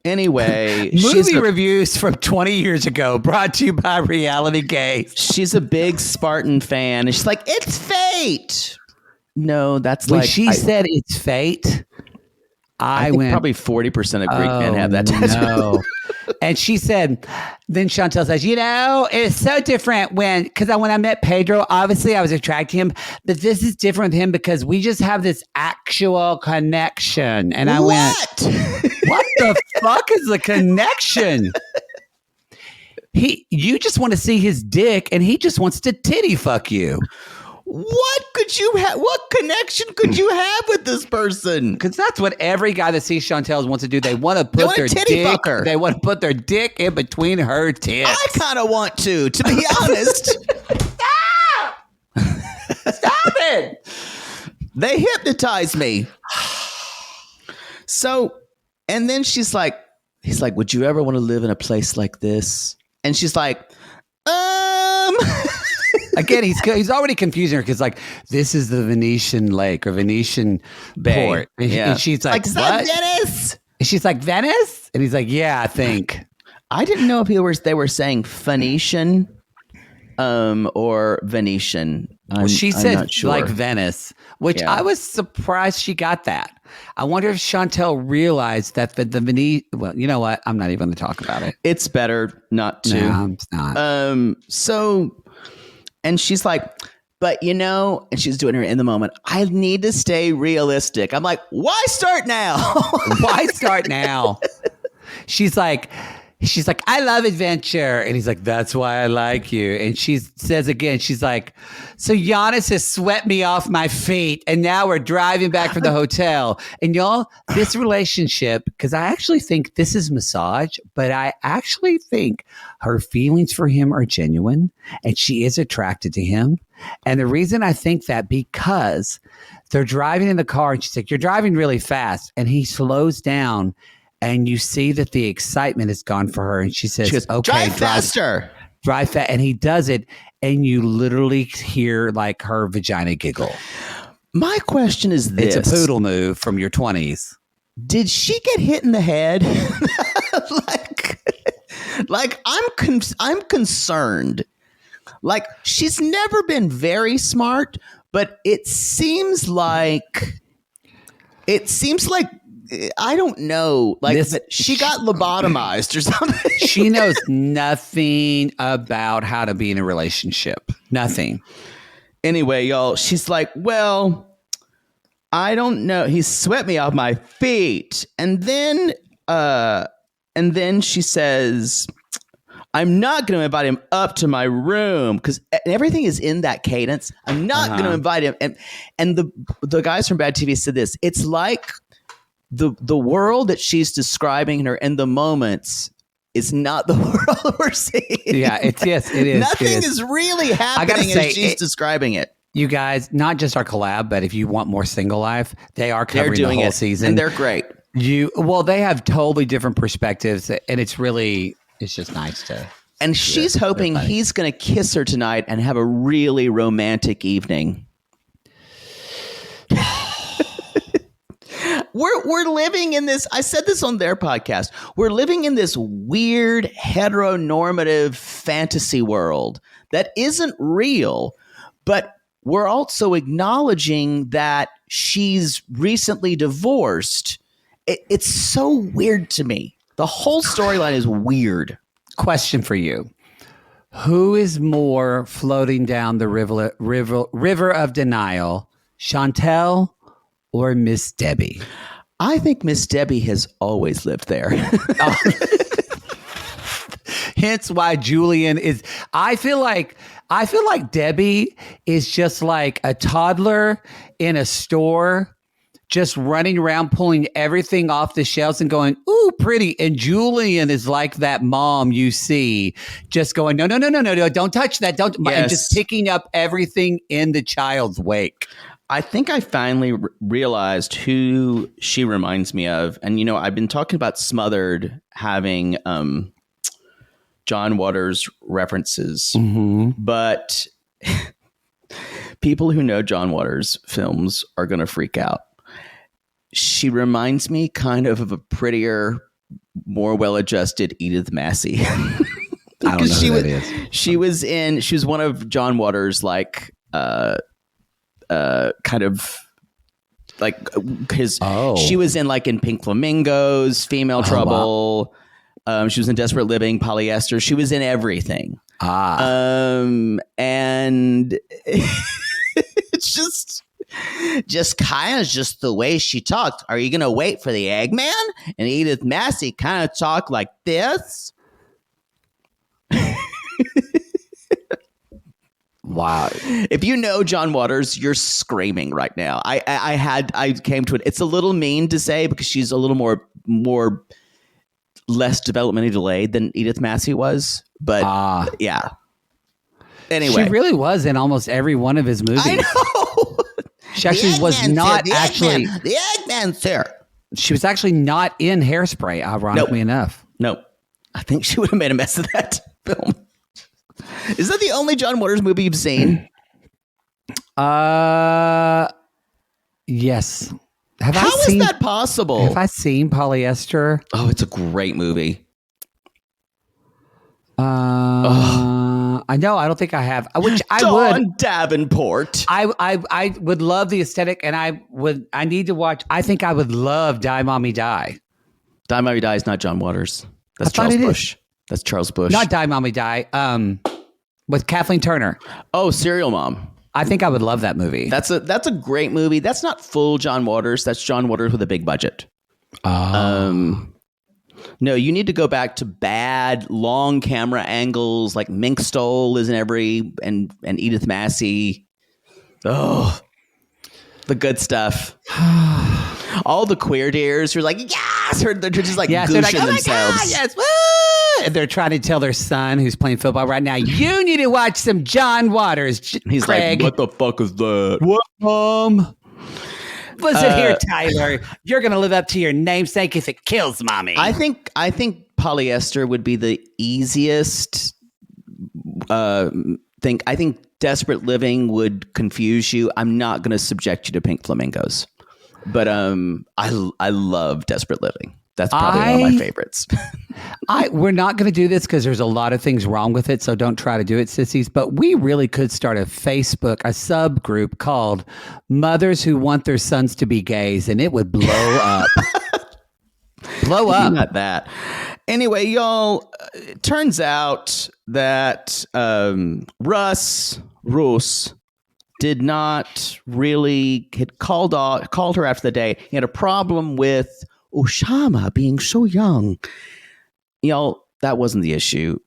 Anyway, movie reviews from 20 years ago brought to you by Reality Gaze. She's a big Spartan fan and she's like, it's fate. No, that's when like she said it's fate. I think went probably 40% of Greek men have that tattoo. No. And she said, then Chantel says, it's so different because when I met Pedro, obviously I was attracted to him, but this is different with him because we just have this actual connection. And I went, what the fuck is the connection? You just want to see his dick and he just wants to titty fuck you. What connection could you have with this person? Because that's what every guy that sees Chantel wants to do. They want to put their dick. They want to put their dick in between her tits. I kind of want to be honest. Stop it! They hypnotized me. So, and then he's like, would you ever want to live in a place like this? And she's like, Again, he's already confusing her because this is the Venetian lake or Venetian port. And she's like, is that Venice? And she's like, Venice? And he's like, yeah, I think. I didn't know if they were saying Phoenician or Venetian. She said sure. like Venice, which I was surprised she got that. I wonder if Chantel realized that the Venetian. Well, you know what? I'm not even going to talk about it. It's better not to. No, it's not. So, and she's like, but and she's doing her in the moment. I need to stay realistic. I'm like, why start now? Why start now? She's like, I love adventure. And he's like, that's why I like you. And she says again, she's like, so Giannis has swept me off my feet. And now we're driving back from the hotel. And y'all, this relationship, because I actually think this is massage, but I actually think her feelings for him are genuine and she is attracted to him. And the reason I think that, because they're driving in the car and she's like, you're driving really fast. And he slows down. And you see that the excitement is gone for her. And she says, okay, drive faster. Drive fast. And he does it. And you literally hear her vagina giggle. My question is this. It's a poodle move from your 20s. Did she get hit in the head? I'm concerned. She's never been very smart, but it seems like I don't know, that she got lobotomized or something. She knows nothing about how to be in a relationship. Nothing. Anyway, y'all, she's like, well, I don't know. He swept me off my feet. And then she says, I'm not going to invite him up to my room because everything is in that cadence. I'm not going to invite him. And the guys from Bad TV said this. It's like the world that she's describing her in the moments is not the world we're seeing. Yeah, it is. Nothing is really happening as she's describing it. You guys, not just our collab, but if you want more Single Life, they are covering the whole season. And they're great. They have totally different perspectives, and it's just nice to. And she's hoping he's going to kiss her tonight and have a really romantic evening. We're living in this. I said this on their podcast. We're living in this weird heteronormative fantasy world that isn't real, but we're also acknowledging that she's recently divorced. It's so weird to me. The whole storyline is weird. Question for you. Who is more floating down the river of denial, Chantel or Miss Debbie? I think Miss Debbie has always lived there. Hence why Julian is. I feel like I feel like Debbie is just like a toddler in a store, just running around pulling everything off the shelves and going, ooh, pretty. And Julian is like that mom you see, just going, no, don't touch that. Don't. Yes. And just picking up everything in the child's wake. I think I finally realized who she reminds me of. And, I've been talking about Smothered having John Waters references, but people who know John Waters films are going to freak out. She reminds me kind of a prettier, more well-adjusted Edith Massey. I don't know who that is. She was one of John Waters' like kind of like his. Oh. She was in like in Pink Flamingos, Female Trouble. Wow. She was in Desperate Living, Polyester. She was in everything. And it's just kind of just the way she talked. Are you gonna wait for the Eggman? And Edith Massey kind of talked like this. Wow. If you know John Waters, you're screaming right now. I came to it. It's a little mean to say because she's a little more less developmentally delayed than Edith Massey was. But yeah. Anyway. She really was in almost every one of his movies. I know. She actually was not actually. The Eggman's here. She was actually not in Hairspray, ironically enough. No. I think she would have made a mess of that film. Is that the only John Waters movie you've seen? Yes. How is that possible? Have I seen Polyester? Oh, it's a great movie. I know. I don't think I have. Which I Dawn would. Davenport. I would love the aesthetic, and I need to watch. I think I would love Die Mommy Die. Die Mommy Die is not John Waters. That's I thought Charles it Bush. is. That's Charles Bush. Not Die Mommy Die. With Kathleen Turner. Oh, Serial Mom. I think I would love that movie. That's a great movie. That's not full John Waters. That's John Waters with a big budget. No, you need to go back to bad long camera angles like Mink Stole is in every and Edith Massey. Oh, the good stuff. All the queer dears who are like, yes, they're just like yes, gooshing they're like, oh themselves. My God, yes, woo! And they're trying to tell their son who's playing football right now, you need to watch some John Waters. He's Craig. like, what the fuck is that? What, Mom? Listen here, Tyler. You're going to live up to your namesake if it kills Mommy. I think Polyester would be the easiest thing. I think Desperate Living would confuse you. I'm not going to subject you to Pink Flamingos. But I love Desperate Living. That's probably one of my favorites. We're not going to do this because there's a lot of things wrong with it, so don't try to do it, sissies. But we really could start a subgroup called Mothers Who Want Their Sons to Be Gays, and it would blow up. Blow up. Not that. Anyway, y'all, it turns out that Russ did not really had called her after the day. He had a problem with Oshama being so young. Y'all, that wasn't the issue.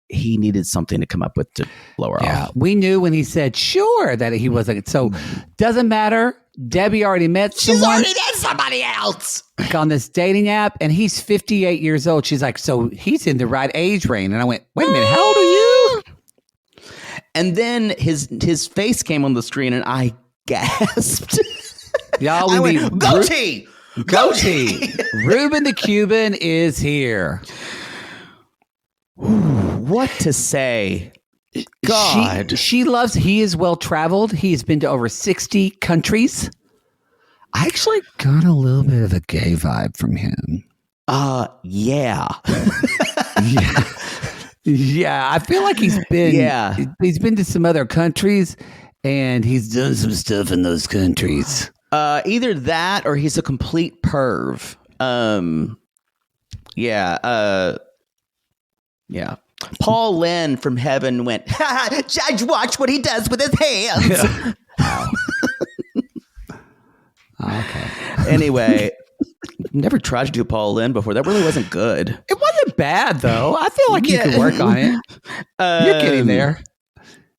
He needed something to come up with to blow her off. We knew when he said sure that he wasn't. So doesn't matter. Debbie already met someone. She's already met somebody else on this dating app, and he's 58 years old. She's like, so he's in the right age range. And I went, wait a minute, how old are you? And then his face came on the screen, and I gasped. Y'all, we went, goatee. Ruben the Cuban is here. What to say? God. She loves, he is well traveled. He's been to over 60 countries. I actually got a little bit of a gay vibe from him. Yeah. Yeah, I feel like he's been to some other countries and he's done some stuff in those countries. Either that or he's a complete perv. Yeah. Paul Lynn from Heaven went, Judge, watch what he does with his hands. Okay. Anyway, never tried to do Paul Lynn before. That really wasn't good. It wasn't bad, though. I feel like you could work on it. You're getting there.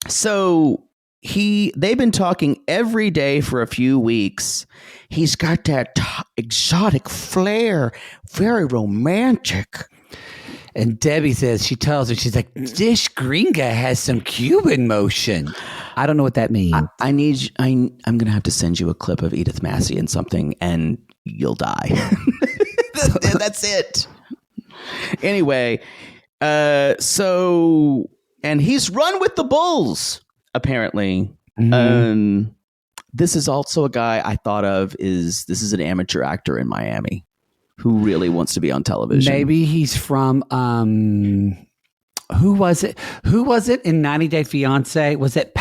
So they've been talking every day for a few weeks. He's got that exotic flair, very romantic. And Debbie says, she tells her, she's like, this gringa has some Cuban motion. I don't know what that means. I'm going to have to send you a clip of Edith Massey and something, and you'll die. That's it. Anyway, and he's run with the bulls, apparently. Mm-hmm. This is also a guy I thought of this is an amateur actor in Miami who really wants to be on television. Maybe he's from, who was it? Who was it in 90 Day Fiance? Was it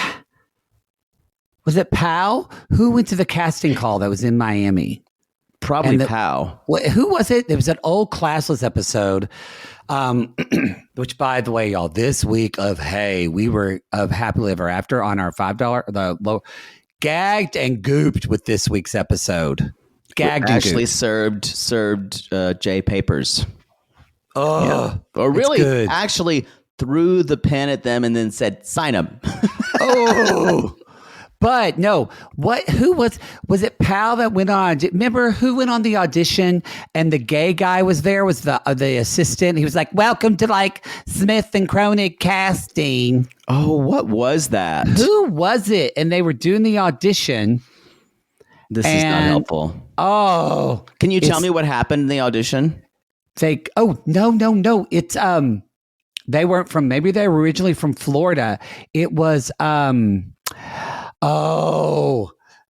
Powell? Who went to the casting call that was in Miami? Probably Powell. Who was it? It was an old Classless episode, which, by the way, y'all, this week we were of Happily Ever After on our $5, gagged and gooped with this week's episode. Gagged and actually gooped. served Jay papers. Oh, yeah. Or really actually threw the pen at them and then said, sign them. Oh. But no, who was it Powell that went on? Remember who went on the audition and the gay guy was there, was the assistant. He was like, welcome to like Smith and Kroenig casting. Oh, what was that? Who was it? And they were doing the audition. This is not helpful. Oh. Can you tell me what happened in the audition? No. It's, they weren't from, maybe they were originally from Florida. It was, oh,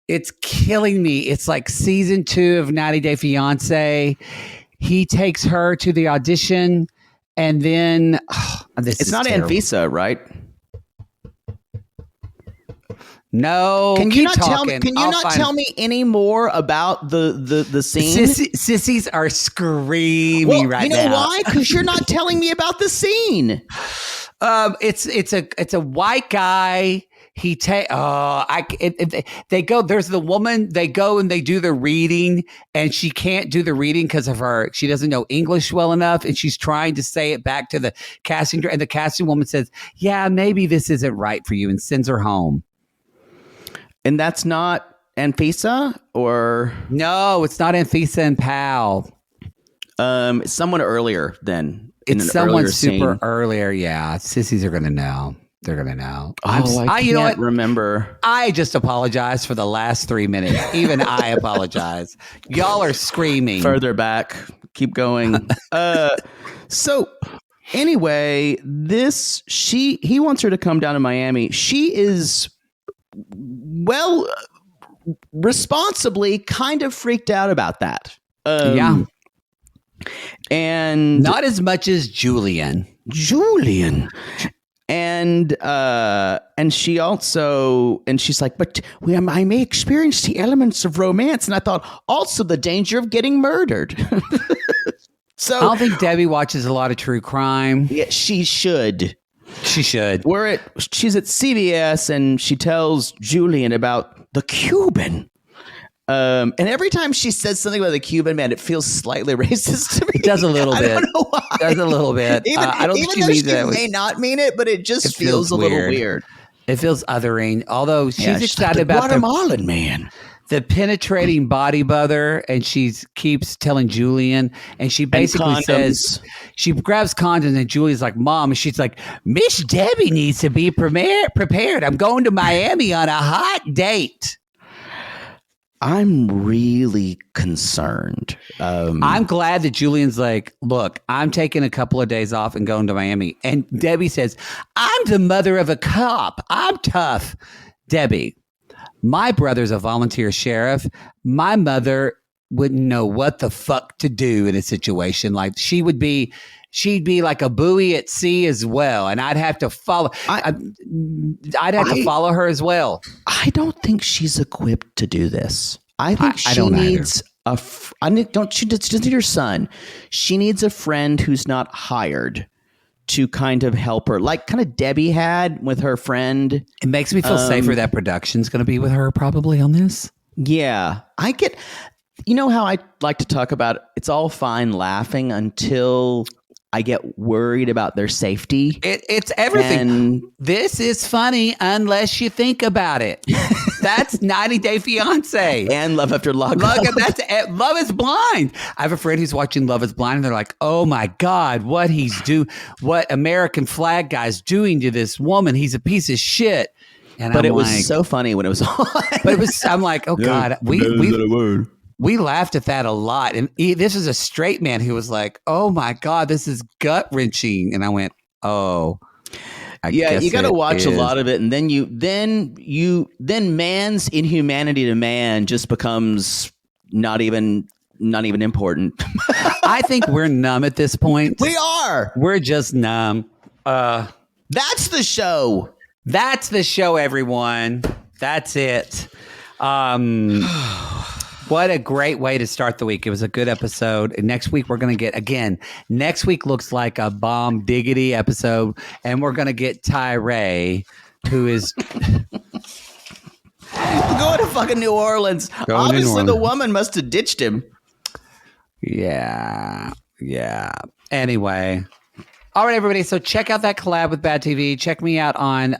it's killing me. It's like season 2 of 90 Day Fiance. He takes her to the audition and then it's not terrible. Anvisa, right? No. Can you not tell me any more about the scene? Sissies are screaming right now. You know why? Because you're not telling me about the scene. It's a white guy. They go, there's the woman, they go and they do the reading and she can't do the reading because of she doesn't know English well enough. And she's trying to say it back to the casting director. And the casting woman says, yeah, maybe this isn't right for you, and sends her home. And that's not Anfisa or? No, it's not Anfisa and Powell. It's someone earlier then. It's someone super earlier. Yeah. Sissies are going to know. They're going to know. I can't remember. I just apologize for the last 3 minutes. Even I apologize. Y'all are screaming. Further back. Keep going. So anyway, he wants her to come down to Miami. She is, responsibly kind of freaked out about that. Yeah. And not as much as Julian. And she's like, but I may experience the elements of romance. And I thought also the danger of getting murdered. So I don't think Debbie watches a lot of true crime. Yeah, she should. She's at CBS and she tells Julian about the Cuban. And every time she says something about the Cuban, man, it feels slightly racist to me. It does a little bit. I don't know why. It does a little bit. I don't think she may not mean it, but it just feels a little weird. It feels othering. Although she's excited about Guatemalan man. The penetrating body bother, and she keeps telling Julian, and she basically says, she grabs condoms, and Julian's like, Mom, and she's like, Miss Debbie needs to be prepared. I'm going to Miami on a hot date. I'm really concerned. I'm glad that Julian's like, look, I'm taking a couple of days off and going to Miami. And Debbie says, I'm the mother of a cop. I'm tough. Debbie, my brother's a volunteer sheriff. My mother wouldn't know what the fuck to do in a situation like she'd be like a buoy at sea as well, and I'd have to follow. I'd have to follow her as well. I don't think she's equipped to do this. I think she needs she doesn't need her son. She needs a friend who's not hired to kind of help her, like kind of Debbie had with her friend. It makes me feel safer that production's going to be with her probably on this. Yeah, I get. You know how I like to talk about it's all fine laughing until I get worried about their safety. It's everything. And this is funny unless you think about it. That's 90 Day Fiance. And Love After Lockup. That's Love is Blind. I have a friend who's watching Love is Blind, and they're like, "Oh my God, what American flag guy's doing to this woman? He's a piece of shit." And but it was so funny when it was on. But it was. I'm like, oh God, we laughed at that a lot. And this is a straight man who was like, "Oh my God, this is gut wrenching," and I went, "Oh." You got to watch a lot of it, and then man's inhumanity to man just becomes not even important. I think we're numb at this point. We are. We're just numb. That's the show. That's the show, everyone. That's it. What a great way to start the week. It was a good episode. And next week, we're going to get, again, next week looks like a bomb diggity episode. And we're going to get Tyree, who is... Going to fucking New Orleans. Obviously, the woman must have ditched him. Yeah. Anyway. All right, everybody. So check out that collab with Bad TV. Check me out on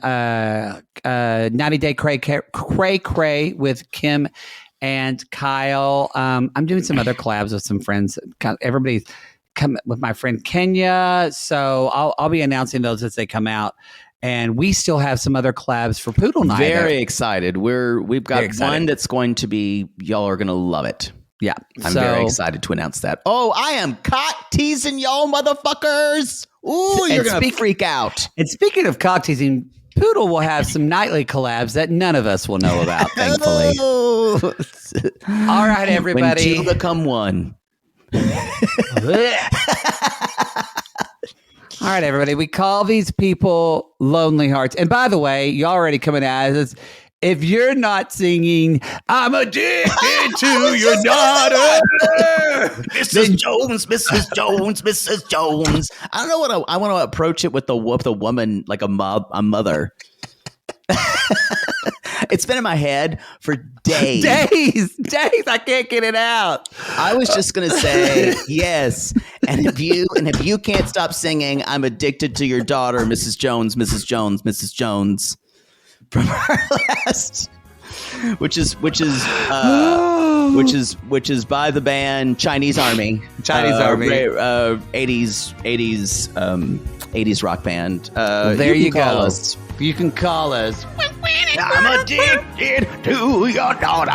90 Day Cray with Kim and Kyle. I'm doing some other collabs with some friends. Everybody's come with my friend Kenya. So I'll be announcing those as they come out. And we still have some other collabs for Poodle Night. Very excited. We've got one that's going to be, y'all are going to love it. Yeah. I'm very excited to announce that. Oh, I am caught teasing y'all motherfuckers. Ooh, you're going to freak out. And speaking of cock teasing, Poodle will have some nightly collabs that none of us will know about, thankfully. Oh. All right, everybody. When two become one. All right, everybody. We call these people lonely hearts. And by the way, you already coming at us. If you're not singing, I'm addicted to your daughter. Mrs. Jones, Mrs. Jones, Mrs. Jones. I don't know what I want to approach it with the woman, like a mother. It's been in my head for days. Days. I can't get it out. I was just going to say, yes. And if you can't stop singing, I'm addicted to your daughter, Mrs. Jones, Mrs. Jones, Mrs. Jones. From our last, which is by the band Chinese Army, 80s rock band. There you go. You can call us. I'm addicted to your daughter.